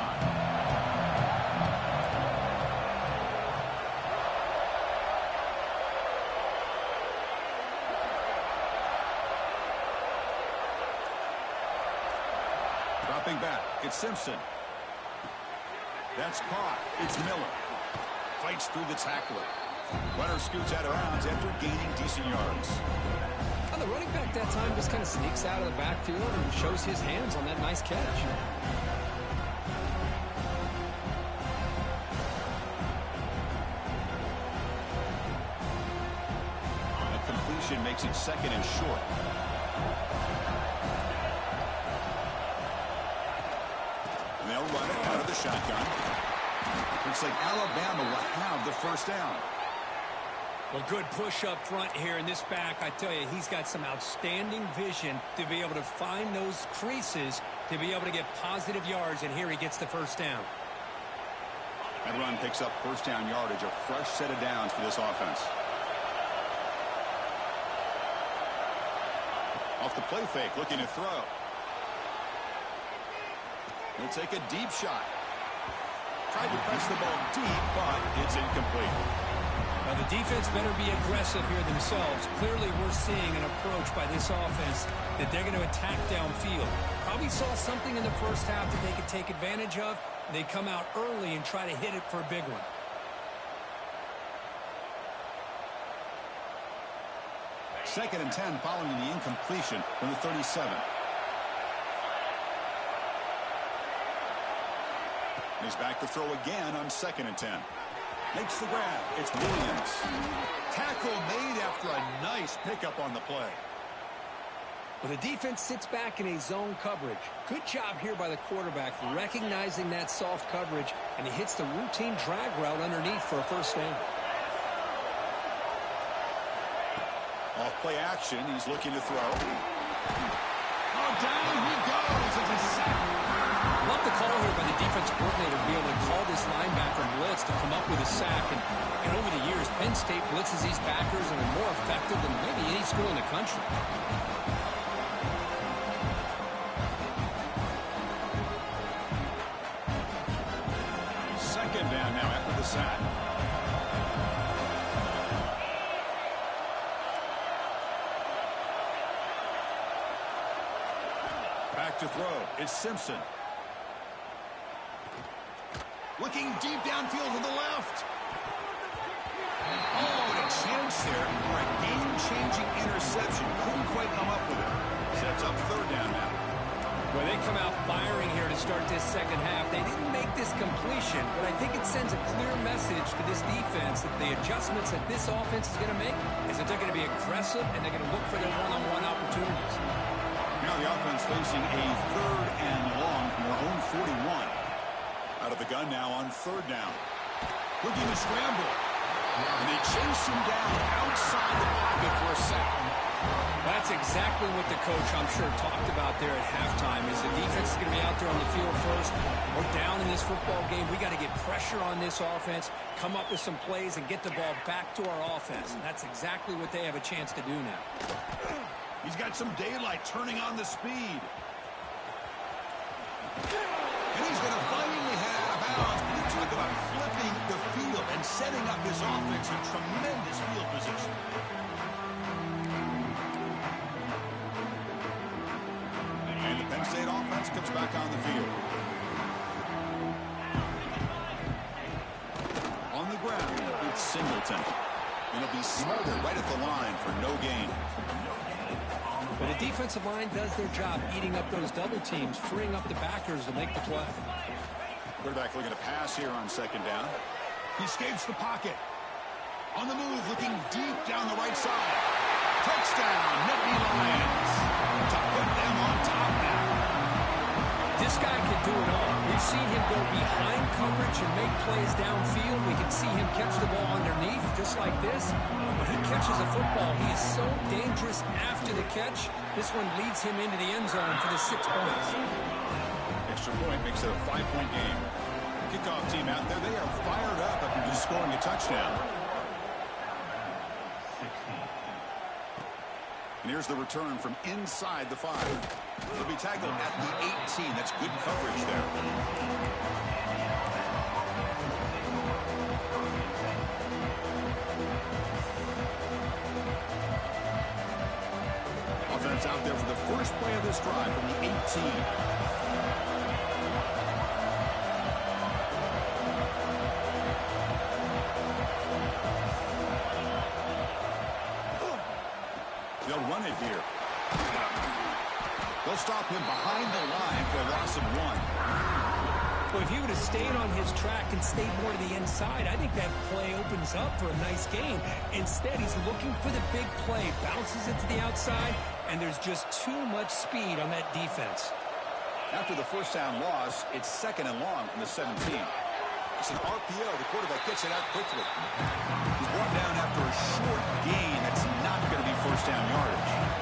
Dropping back, it's Simpson. That's caught. It's Miller. Fights through the tackler. Runner scoots out of bounds after gaining decent yards. And the running back that time just kind of sneaks out of the backfield and shows his hands on that nice catch. That completion makes it 2nd and short. And they'll run it out of with the shotgun. Looks like Alabama will have the first down. Well, good push up front here in this back. I tell you, he's got some outstanding vision to be able to find those creases to be able to get positive yards, and here he gets the first down. That run picks up first down yardage, a fresh set of downs for this offense. Off the play fake, looking to throw. He'll take a deep shot. Tried to press the ball deep, but it's incomplete. Now, the defense better be aggressive here themselves. Clearly, we're seeing an approach by this offense that they're going to attack downfield. Probably saw something in the first half that they could take advantage of. They come out early and try to hit it for a big one. Second and 10 following the incompletion from the 37. He's back to throw again on second and 10. Makes the grab. It's Williams. Tackle made after a nice pickup on the play. Well, the defense sits back in a zone coverage. Good job here by the quarterback recognizing that soft coverage, and he hits the routine drag route underneath for a first down. Off play action. He's looking to throw. Oh, down he goes. It's a sack. Love the call here by the defense coordinator to be able to call this linebacker blitz to come up with a sack. And over the years, Penn State blitzes these backers and are more effective than maybe any school in the country. Second down now after the sack. Back to throw. It's Simpson. Looking deep downfield to the left. Oh, and a chance there for a game-changing interception. Couldn't quite come up with it. Sets up third down now. Well, they come out firing here to start this second half. They didn't make this completion, but I think it sends a clear message to this defense that the adjustments that this offense is going to make is that they're going to be aggressive and they're going to look for their one-on-one opportunities. Now the offense facing a third and long from their own 41. Out of the gun now on third down. Looking to scramble. And they chase him down outside the pocket for a sack. That's exactly what the coach, I'm sure, talked about there at halftime, is the defense is going to be out there on the field first. We're down in this football game. We got to get pressure on this offense, come up with some plays, and get the ball back to our offense. And that's exactly what they have a chance to do now. He's got some daylight turning on the speed. And he's going to finally head out of bounds. You talk about flipping the field and setting up his offense in tremendous field position. And the Penn State offense comes back on the field. On the ground, it's Singleton. And he'll be smothered right at the line for no gain. But the defensive line does their job eating up those double teams, freeing up the backers to make the play. Quarterback looking to pass here on second down. He escapes the pocket. On the move, looking deep down the right side. Touchdown, Nittany Lions. To put them on top now. This guy can do it all. We've seen him go behind coverage and make plays downfield. We can see him catch the ball underneath, just like this. When he catches a football, he is so dangerous after the catch. This one leads him into the end zone for the 6 points. Extra point makes it a 5-point game. Kickoff team out there, they are fired up after just scoring a touchdown. And here's the return from inside the 5. He'll be tackled at the 18. That's good coverage there. Offense out there for the first play of this drive from the 18. They'll run it here. They'll stop him behind the line for a loss of 1. Well, if he would have stayed on his track and stayed more to the inside, I think that play opens up for a nice gain. Instead, he's looking for the big play, bounces it to the outside, and there's just too much speed on that defense. After the first down loss, it's 2nd and long from the 17. It's an RPO. The quarterback gets it out quickly. He's brought down after a short gain. That's not going to be first down yardage.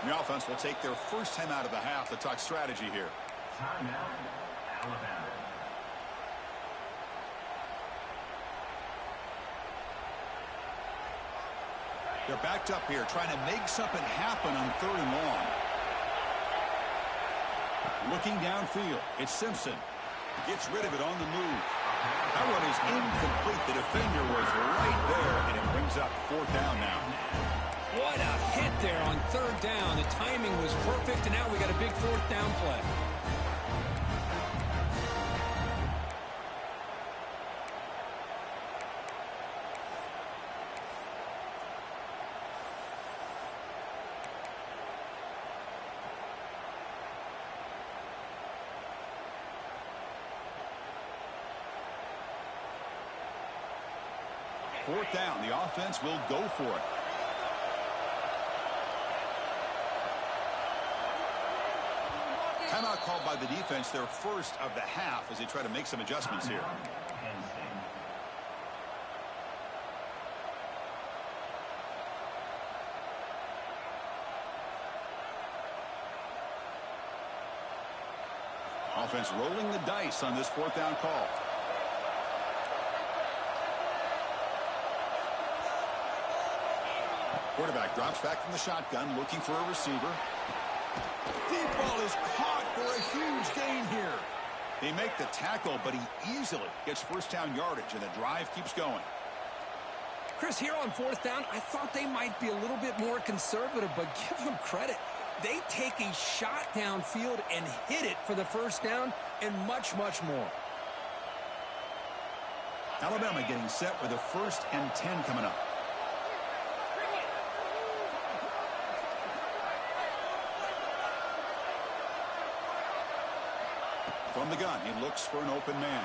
The offense will take their first time out of the half to talk strategy here. Timeout, Alabama. They're backed up here, trying to make something happen on 3rd and long. Looking downfield, it's Simpson. Gets rid of it on the move. That one is incomplete. The defender was right there, and it brings up 4th down now. What a hit there on 3rd down. The timing was perfect, and now we got a big 4th down play. Fourth down, the offense will go for it. Timeout called by the defense, their first of the half, as they try to make some adjustments here. Penn State. Offense rolling the dice on this 4th down call. Quarterback drops back from the shotgun, looking for a receiver. Deep ball is caught for a huge gain here. They make the tackle, but he easily gets first down yardage, and the drive keeps going. Chris, here on 4th down, I thought they might be a little bit more conservative, but give them credit. They take a shot downfield and hit it for the first down and much, much more. Alabama getting set with a 1st and 10 coming up. From the gun, he looks for an open man.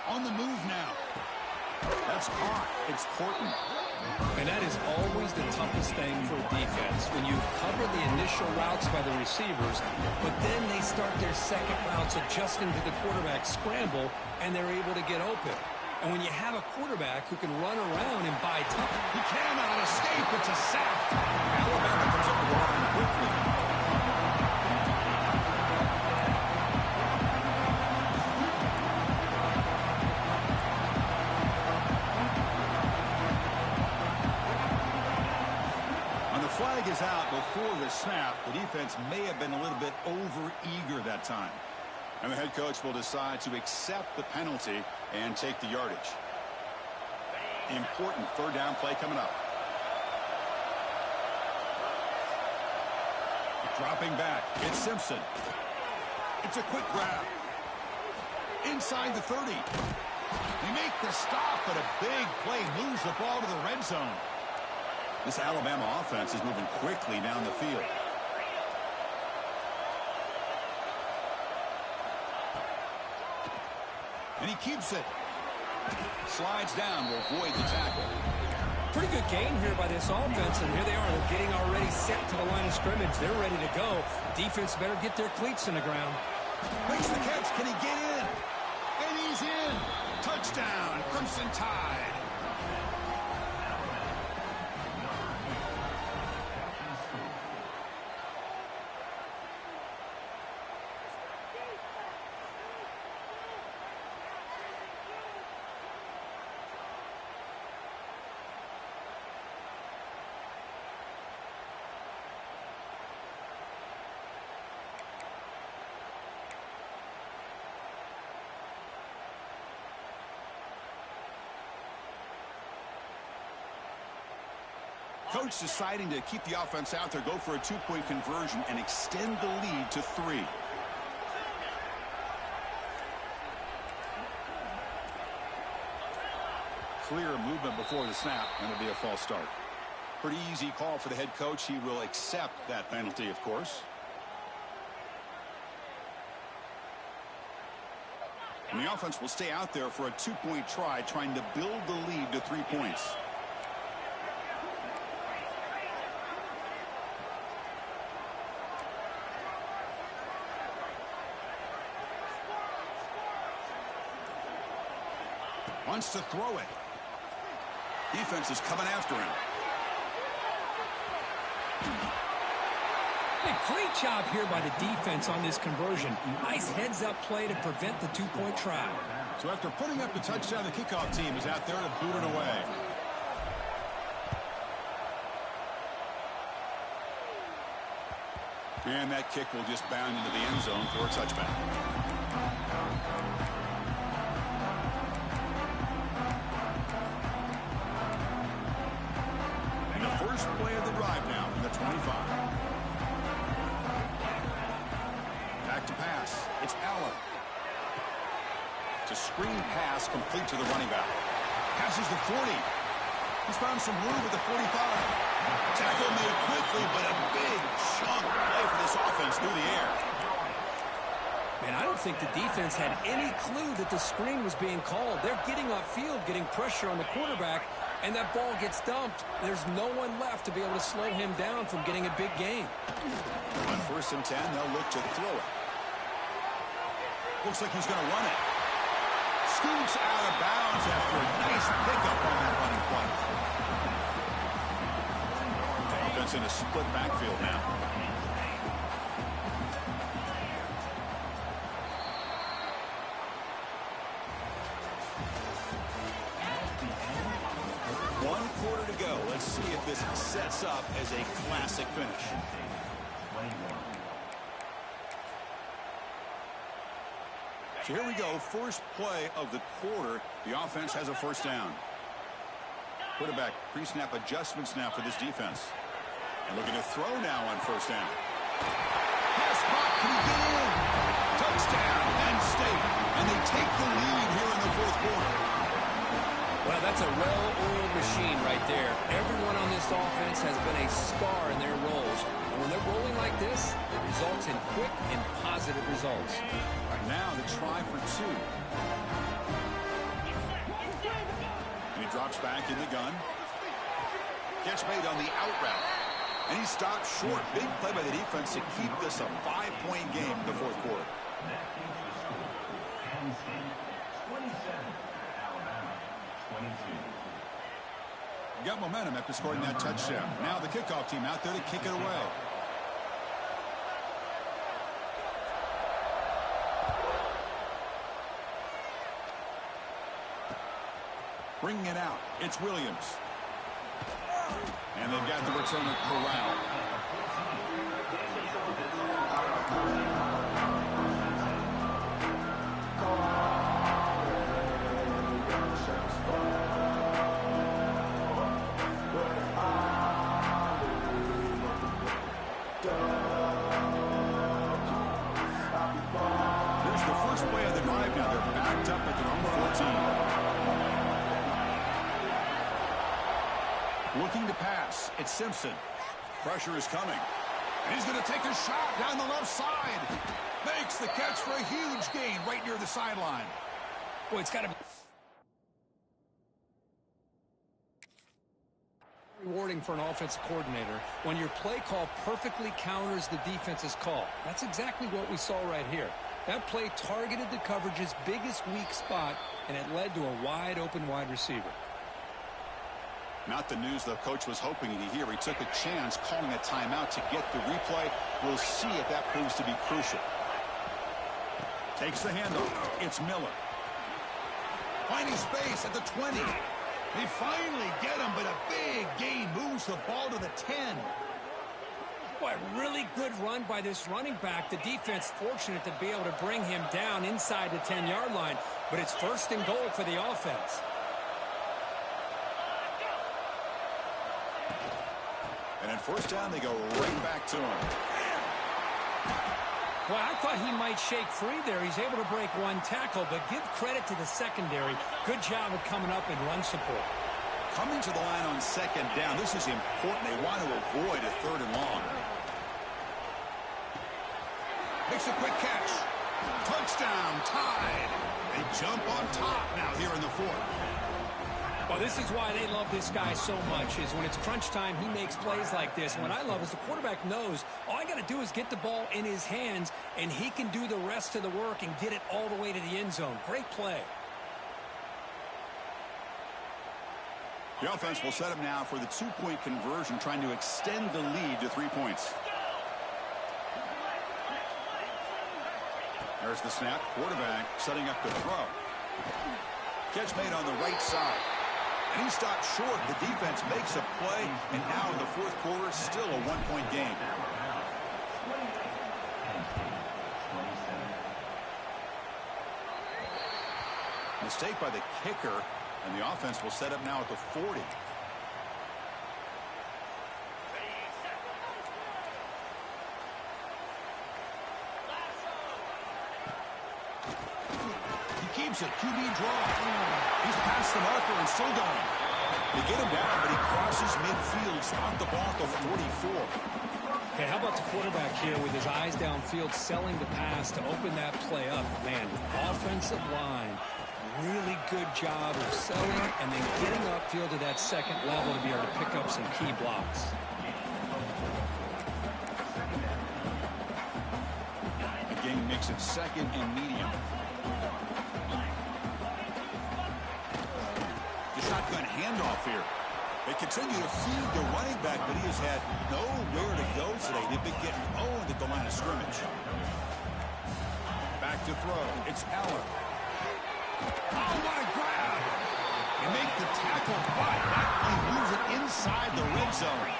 On the move now. That's caught. It's Porton. And that is always the toughest thing for a defense, when you cover the initial routes by the receivers, but then they start their second routes adjusting to the quarterback scramble, and they're able to get open. And when you have a quarterback who can run around and buy time, He cannot escape. It's a sack. Alabama comes up with the line quickly. Flag is out before the snap. The defense may have been a little bit over-eager that time. And the head coach will decide to accept the penalty and take the yardage. Important 3rd down play coming up. Dropping back. It's Simpson. It's a quick grab. Inside the 30. They make the stop, but a big play moves the ball to the red zone. This Alabama offense is moving quickly down the field. And he keeps it. Slides down, will avoid the tackle. pretty good game here by this offense, and here they are. They're getting already set to the line of scrimmage. They're ready to go. Defense better get their cleats in the ground. Makes the catch. Can he get in? And he's in. Touchdown, Crimson Tide. Coach deciding to keep the offense out there, go for a two-point conversion, and extend the lead to 3. clear movement before the snap, and it'll be a false start. Pretty easy call for the head coach. He will accept that penalty, of course. And the offense will stay out there for a 2-point try, trying to build the lead to 3 points. Wants to throw it. Defense is coming after him. Hey, great job here by the defense on this conversion. Nice heads-up play to prevent the 2-point try. So after putting up the touchdown, the kickoff team is out there to boot it away. And that kick will just bound into the end zone for a touchback. And the first play of the drive now from the 25. Back to pass. It's Allen. It's a screen pass complete to the running back. Passes the 40. He's found some room at the 45. Tackle made quickly, but a big chunk play for this offense through the air. Man, I don't think the defense had any clue that the screen was being called. They're getting upfield, getting pressure on the quarterback, and that ball gets dumped. There's no one left to be able to slow him down from getting a big gain. On 1st and 10, they'll look to throw it. Looks like he's going to run it. Scoots out of bounds after a nice pickup on that running play. Offense in a split backfield now. One quarter to go. Let's see if this sets up as a classic finish. So here we go. First play of the quarter. The offense has a first down. Quarterback pre-snap adjustments now for this defense. And looking to throw now on first down. Pass caught. Can he get in? Touchdown, Penn State. And they take the lead here in the fourth quarter. Well, that's a well-oiled machine right there. Everyone on this offense has been a star in their roles. And when they're rolling like this, it results in quick and positive results. Right now, the try for 2. And he drops back in the gun. Catch made on the out route. And he stopped short. Big play by the defense to keep this a 5-point game in the fourth quarter. Penn State 27, Alabama 22. Got momentum after scoring that touchdown. Now the kickoff team out there to kick it away. Bringing it out. It's Williams. And they've got the returner Corral. Here's the first play of the drive now. They're backed up at their own 14. Looking to pass. It's Simpson. Pressure is coming. And he's going to take a shot down the left side. Makes the catch for a huge gain right near the sideline. Boy, it's got to be rewarding for an offensive coordinator when your play call perfectly counters the defense's call. That's exactly what we saw right here. That play targeted the coverage's biggest weak spot, and it led to a wide-open wide receiver. Not the news the coach was hoping to hear. He took a chance calling a timeout to get the replay. We'll see if that proves to be crucial. Takes the handoff. It's Miller. Finding space at the 20. They finally get him, but a big gain moves the ball to the 10. Boy, really good run by this running back. The defense fortunate to be able to bring him down inside the 10-yard line, but it's 1st and goal for the offense. And at first down, they go right back to him. Well, I thought he might shake free there. He's able to break one tackle, but give credit to the secondary. Good job of coming up and run support. Coming to the line on second down. This is important. They want to avoid a third and long. Makes a quick catch. Touchdown, tied. They jump on top now here in the fourth. Well, this is why they love this guy so much, is when it's crunch time, he makes plays like this. And what I love is the quarterback knows all I got to do is get the ball in his hands, and he can do the rest of the work and get it all the way to the end zone. Great play. The offense will set up now for the two-point conversion, trying to extend the lead to 3 points. There's the snap. Quarterback setting up to throw. Catch made on the right side. And he stopped short. The defense makes a play. And now in the fourth quarter, still a one-point game. Mistake by the kicker. And the offense will set up now at the 40. Keeps it. QB draw. He's past the marker and still going. They get him down, but he crosses midfield. Stopped the ball at the 44. Okay, how about the quarterback here with his eyes downfield, selling the pass to open that play up? Man, offensive line, really good job of selling and then getting upfield to that second level to be able to pick up some key blocks. The game makes it second and medium. Shotgun handoff here. They continue to feed the running back, but he has had nowhere to go today. They've been getting owned at the line of scrimmage. Back to throw. It's Allen. Oh, what a grab! They make the tackle, but he moves it inside the red zone.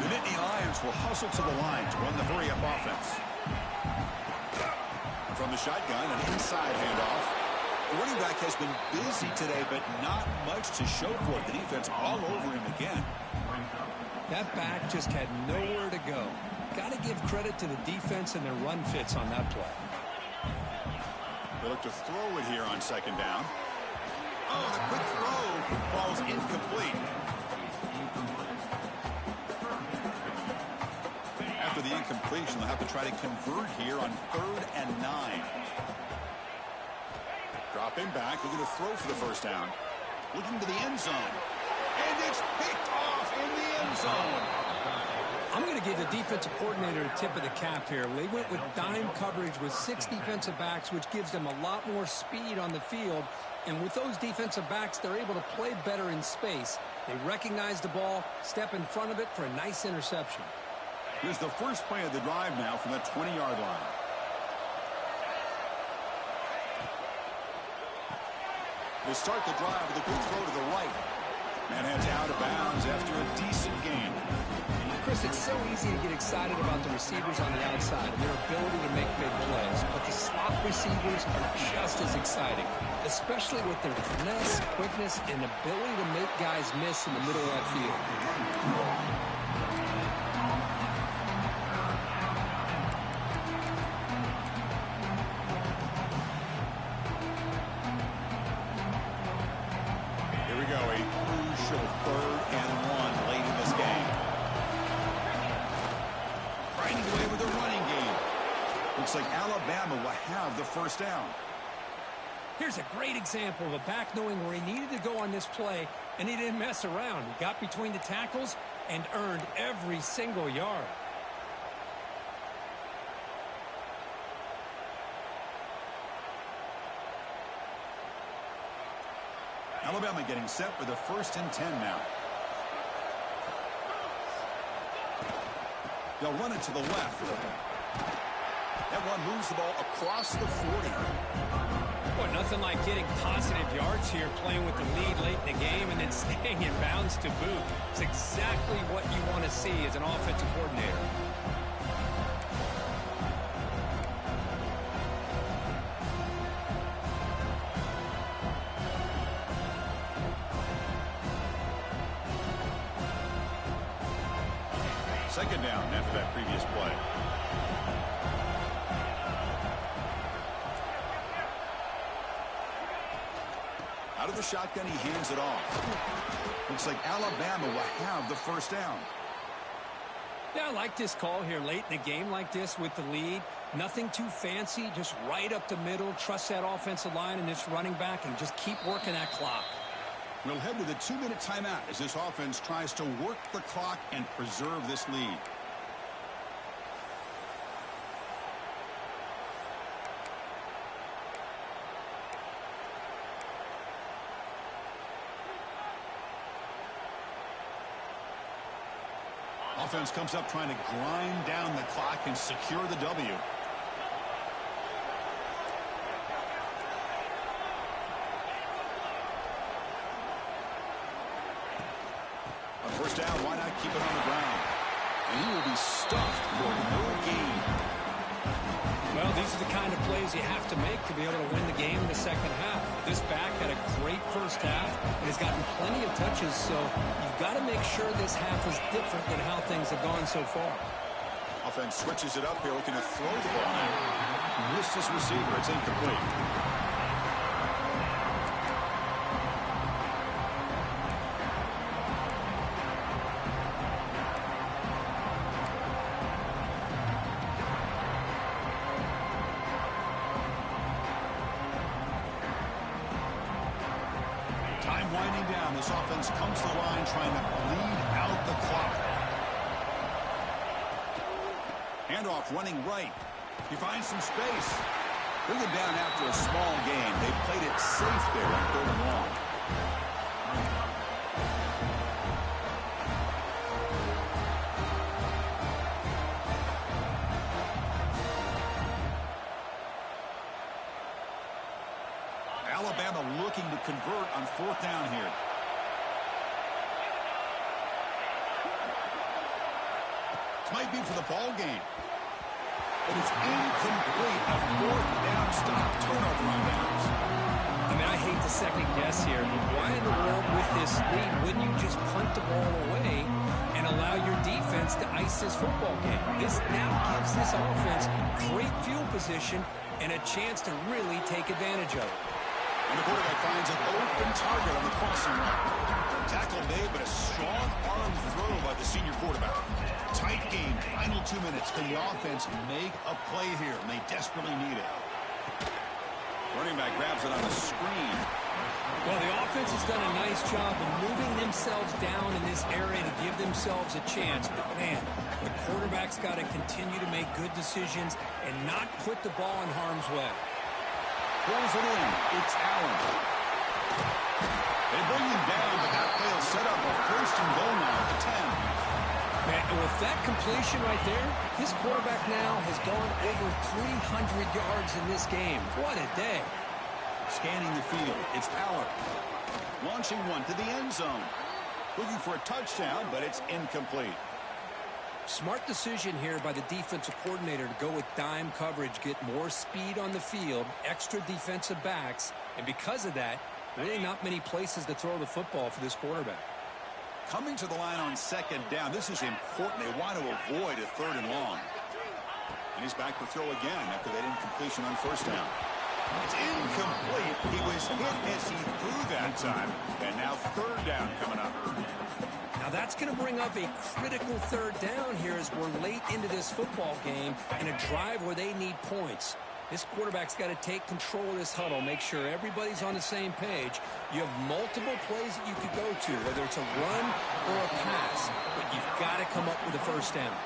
The Nittany Lions will hustle to the line to run the hurry-up offense. From the shotgun, an inside handoff. The running back has been busy today, but not much to show for it. The defense all over him again. That back just had nowhere to go. Got to give credit to the defense and their run fits on that play. They look to throw it here on second down. Oh, the quick throw falls incomplete. After the incompletion, they'll have to try to convert here on 3rd and 9. Dropping back, looking to throw for the first down. Looking to the end zone. And it's picked off in the end zone. I'm going to give the defensive coordinator a tip of the cap here. They went with dime coverage with 6 defensive backs, which gives them a lot more speed on the field. And with those defensive backs, they're able to play better in space. They recognize the ball, step in front of it for a nice interception. Here's the first play of the drive now from the 20-yard line. They start the drive with a quick throw to the right. Manhattan's out of bounds after a decent game. Chris, it's so easy to get excited about the receivers on the outside and their ability to make big plays. But the slot receivers are just as exciting, especially with their finesse, quickness, and ability to make guys miss in the middle of that field. Looks like Alabama will have the first down. Here's a great example of a back knowing where he needed to go on this play, and he didn't mess around. He got between the tackles and earned every single yard. Alabama getting set for the 1st and 10 now. They'll run it to the left. That one moves the ball across the 40. Boy, nothing like getting positive yards here, playing with the lead late in the game and then staying in bounds to boot. It's exactly what you want to see as an offensive coordinator. Second down after that previous play. the shotgun, he hands it off. Looks like Alabama will have the first down. Yeah, I like this call here late in the game like this with the lead. Nothing too fancy, just right up the middle. Trust that offensive line and this running back and just keep working that clock. We'll head to the 2-minute timeout as this offense tries to work the clock and preserve this lead. Offense comes up trying to grind down the clock and secure the W. On first down, why not keep it on the ground? And he will be stuffed for no gain. Well, these are the kind of plays you have to make to be able to win the game in the second half. This back had a great first half and has gotten plenty of touches, so you've got to make sure this half is different than how things have gone so far. Offense switches it up here, looking to throw the ball now. Missed his receiver. It's incomplete. Winding down, this offense comes to the line trying to bleed out the clock. Handoff running right. He finds some space. Bring it down after a small gain. They played it safe there on 3rd and long. Alabama looking to convert on 4th down here. This might be for the ball game. But it's incomplete. A 4th down stop. Turnover on downs. I mean, I hate to second guess here, but why in the world with this lead wouldn't you just punt the ball away and allow your defense to ice this football game? This now gives this offense great field position and a chance to really take advantage of it. And the quarterback finds an open target on the crossing route. Tackle made, but a strong arm throw by the senior quarterback. Tight game, final 2 minutes. Can the offense make a play here? And they desperately need it. Running back grabs it on the screen. Well, the offense has done a nice job of moving themselves down in this area to give themselves a chance. But, man, the quarterback's got to continue to make good decisions and not put the ball in harm's way. Pulls it in. It's Allen. They bring him down, but that play will set up a 1st and goal now at the 10. Man, with that completion right there, this quarterback now has gone over 300 yards in this game. What a day. Scanning the field. It's Allen. Launching one to the end zone. Looking for a touchdown, but it's incomplete. Smart decision here by the defensive coordinator to go with dime coverage, get more speed on the field, extra defensive backs, and because of that, really not many places to throw the football for this quarterback. Coming to the line on 2nd down, this is important. They want to avoid a 3rd and long. And he's back to throw again after that incompletion on 1st down. It's incomplete. He was hit as he threw that time, and now 3rd down coming up. Now that's going to bring up a critical 3rd down here as we're late into this football game in a drive where they need points. This quarterback's got to take control of this huddle, make sure everybody's on the same page. You have multiple plays that you could go to, whether it's a run or a pass, but you've got to come up with a 1st down.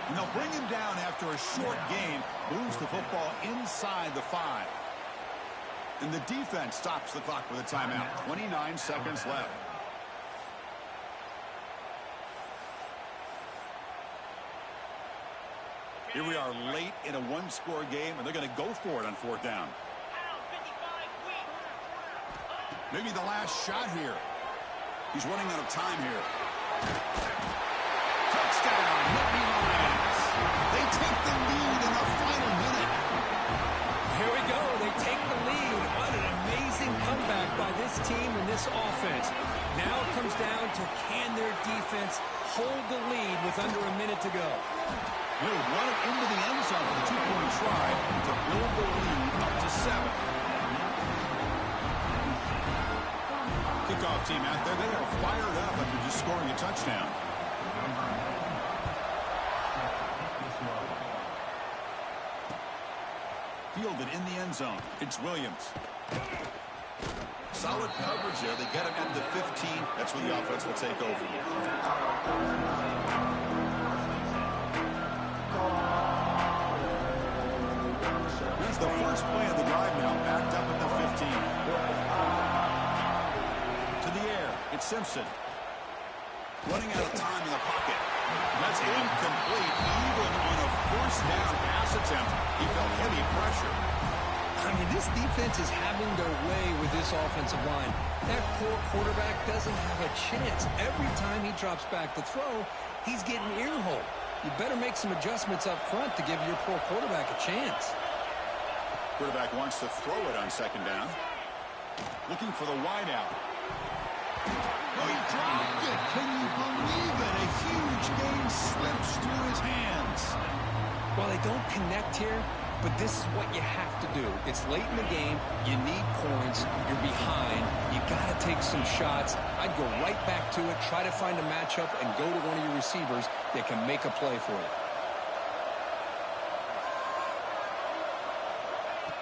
And they'll bring him down after a short game, moves the football inside the 5. And the defense stops the clock with a timeout. 29 seconds left. Here we are late in a 1-score game, and they're going to go for it on 4th down. Maybe the last shot here. He's running out of time here. Touchdown, Nittany Lions. They take the lead in the final minute. Here we go. They take the lead. What an amazing comeback by this team and this offense. Now it comes down to can their defense hold the lead with under a minute to go. He'll run it into the end zone for the 2-point try to build the lead up to 7. kickoff team out there. They are fired up after just scoring a touchdown. Fielded in the end zone. It's Williams. Solid coverage there. They get him at the 15. That's where the offense will take over. Here's the first play of the drive now, backed up at the 15. To the air, it's Simpson. Running out of time in the pocket. That's incomplete. Even on a first down pass attempt, he felt heavy pressure. I mean, this defense is having their way with this offensive line. That poor quarterback doesn't have a chance. Every time he drops back to throw, he's getting ear-hole. You better make some adjustments up front to give your poor quarterback a chance. Quarterback wants to throw it on second down. Looking for the wideout. Oh, he dropped it. Can you believe it? A huge gain slips through his hands. Well, they don't connect here, but this is what you have to do. It's late in the game. You need points. You're behind. You got to take some shots. I'd go right back to it, try to find a matchup, and go to one of your receivers that can make a play for you.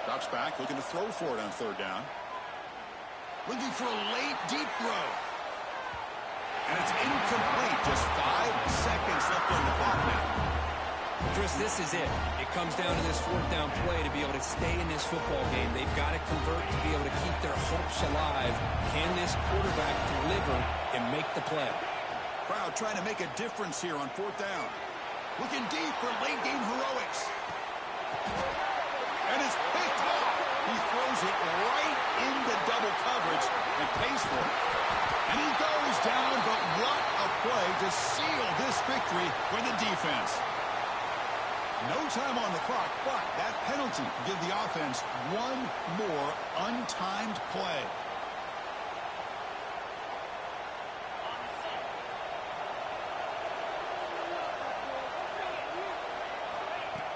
Drops back, looking to throw for it on third down. Looking for a late, deep throw. And it's incomplete. Just 5 seconds left on the clock now. Chris, this is it. It comes down to this fourth down play to be able to stay in this football game. They've got to convert to be able to keep their hopes alive. Can this quarterback deliver and make the play? Crowd trying to make a difference here on fourth down. Looking deep for late game heroics. And it's picked off. He throws it right into double coverage and pays for it. And he goes down, but what a play to seal this victory for the defense. No time on the clock, but that penalty will give the offense one more untimed play.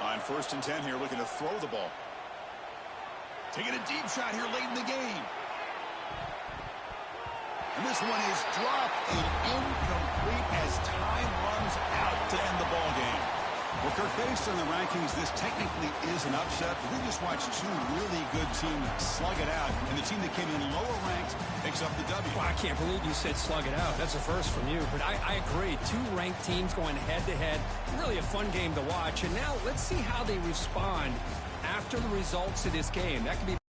On 1st and 10 here, looking to throw the ball. Taking a deep shot here late in the game. And this one is dropped and incomplete as time runs out to end the ball game. Well, Kirk, based on the rankings, this technically is an upset. But we just watched two really good teams slug it out, and the team that came in lower ranked picks up the W. Well, I can't believe you said slug it out. That's a first from you. But I agree. Two ranked teams going head-to-head. Really a fun game to watch. And now let's see how they respond after the results of this game. That could be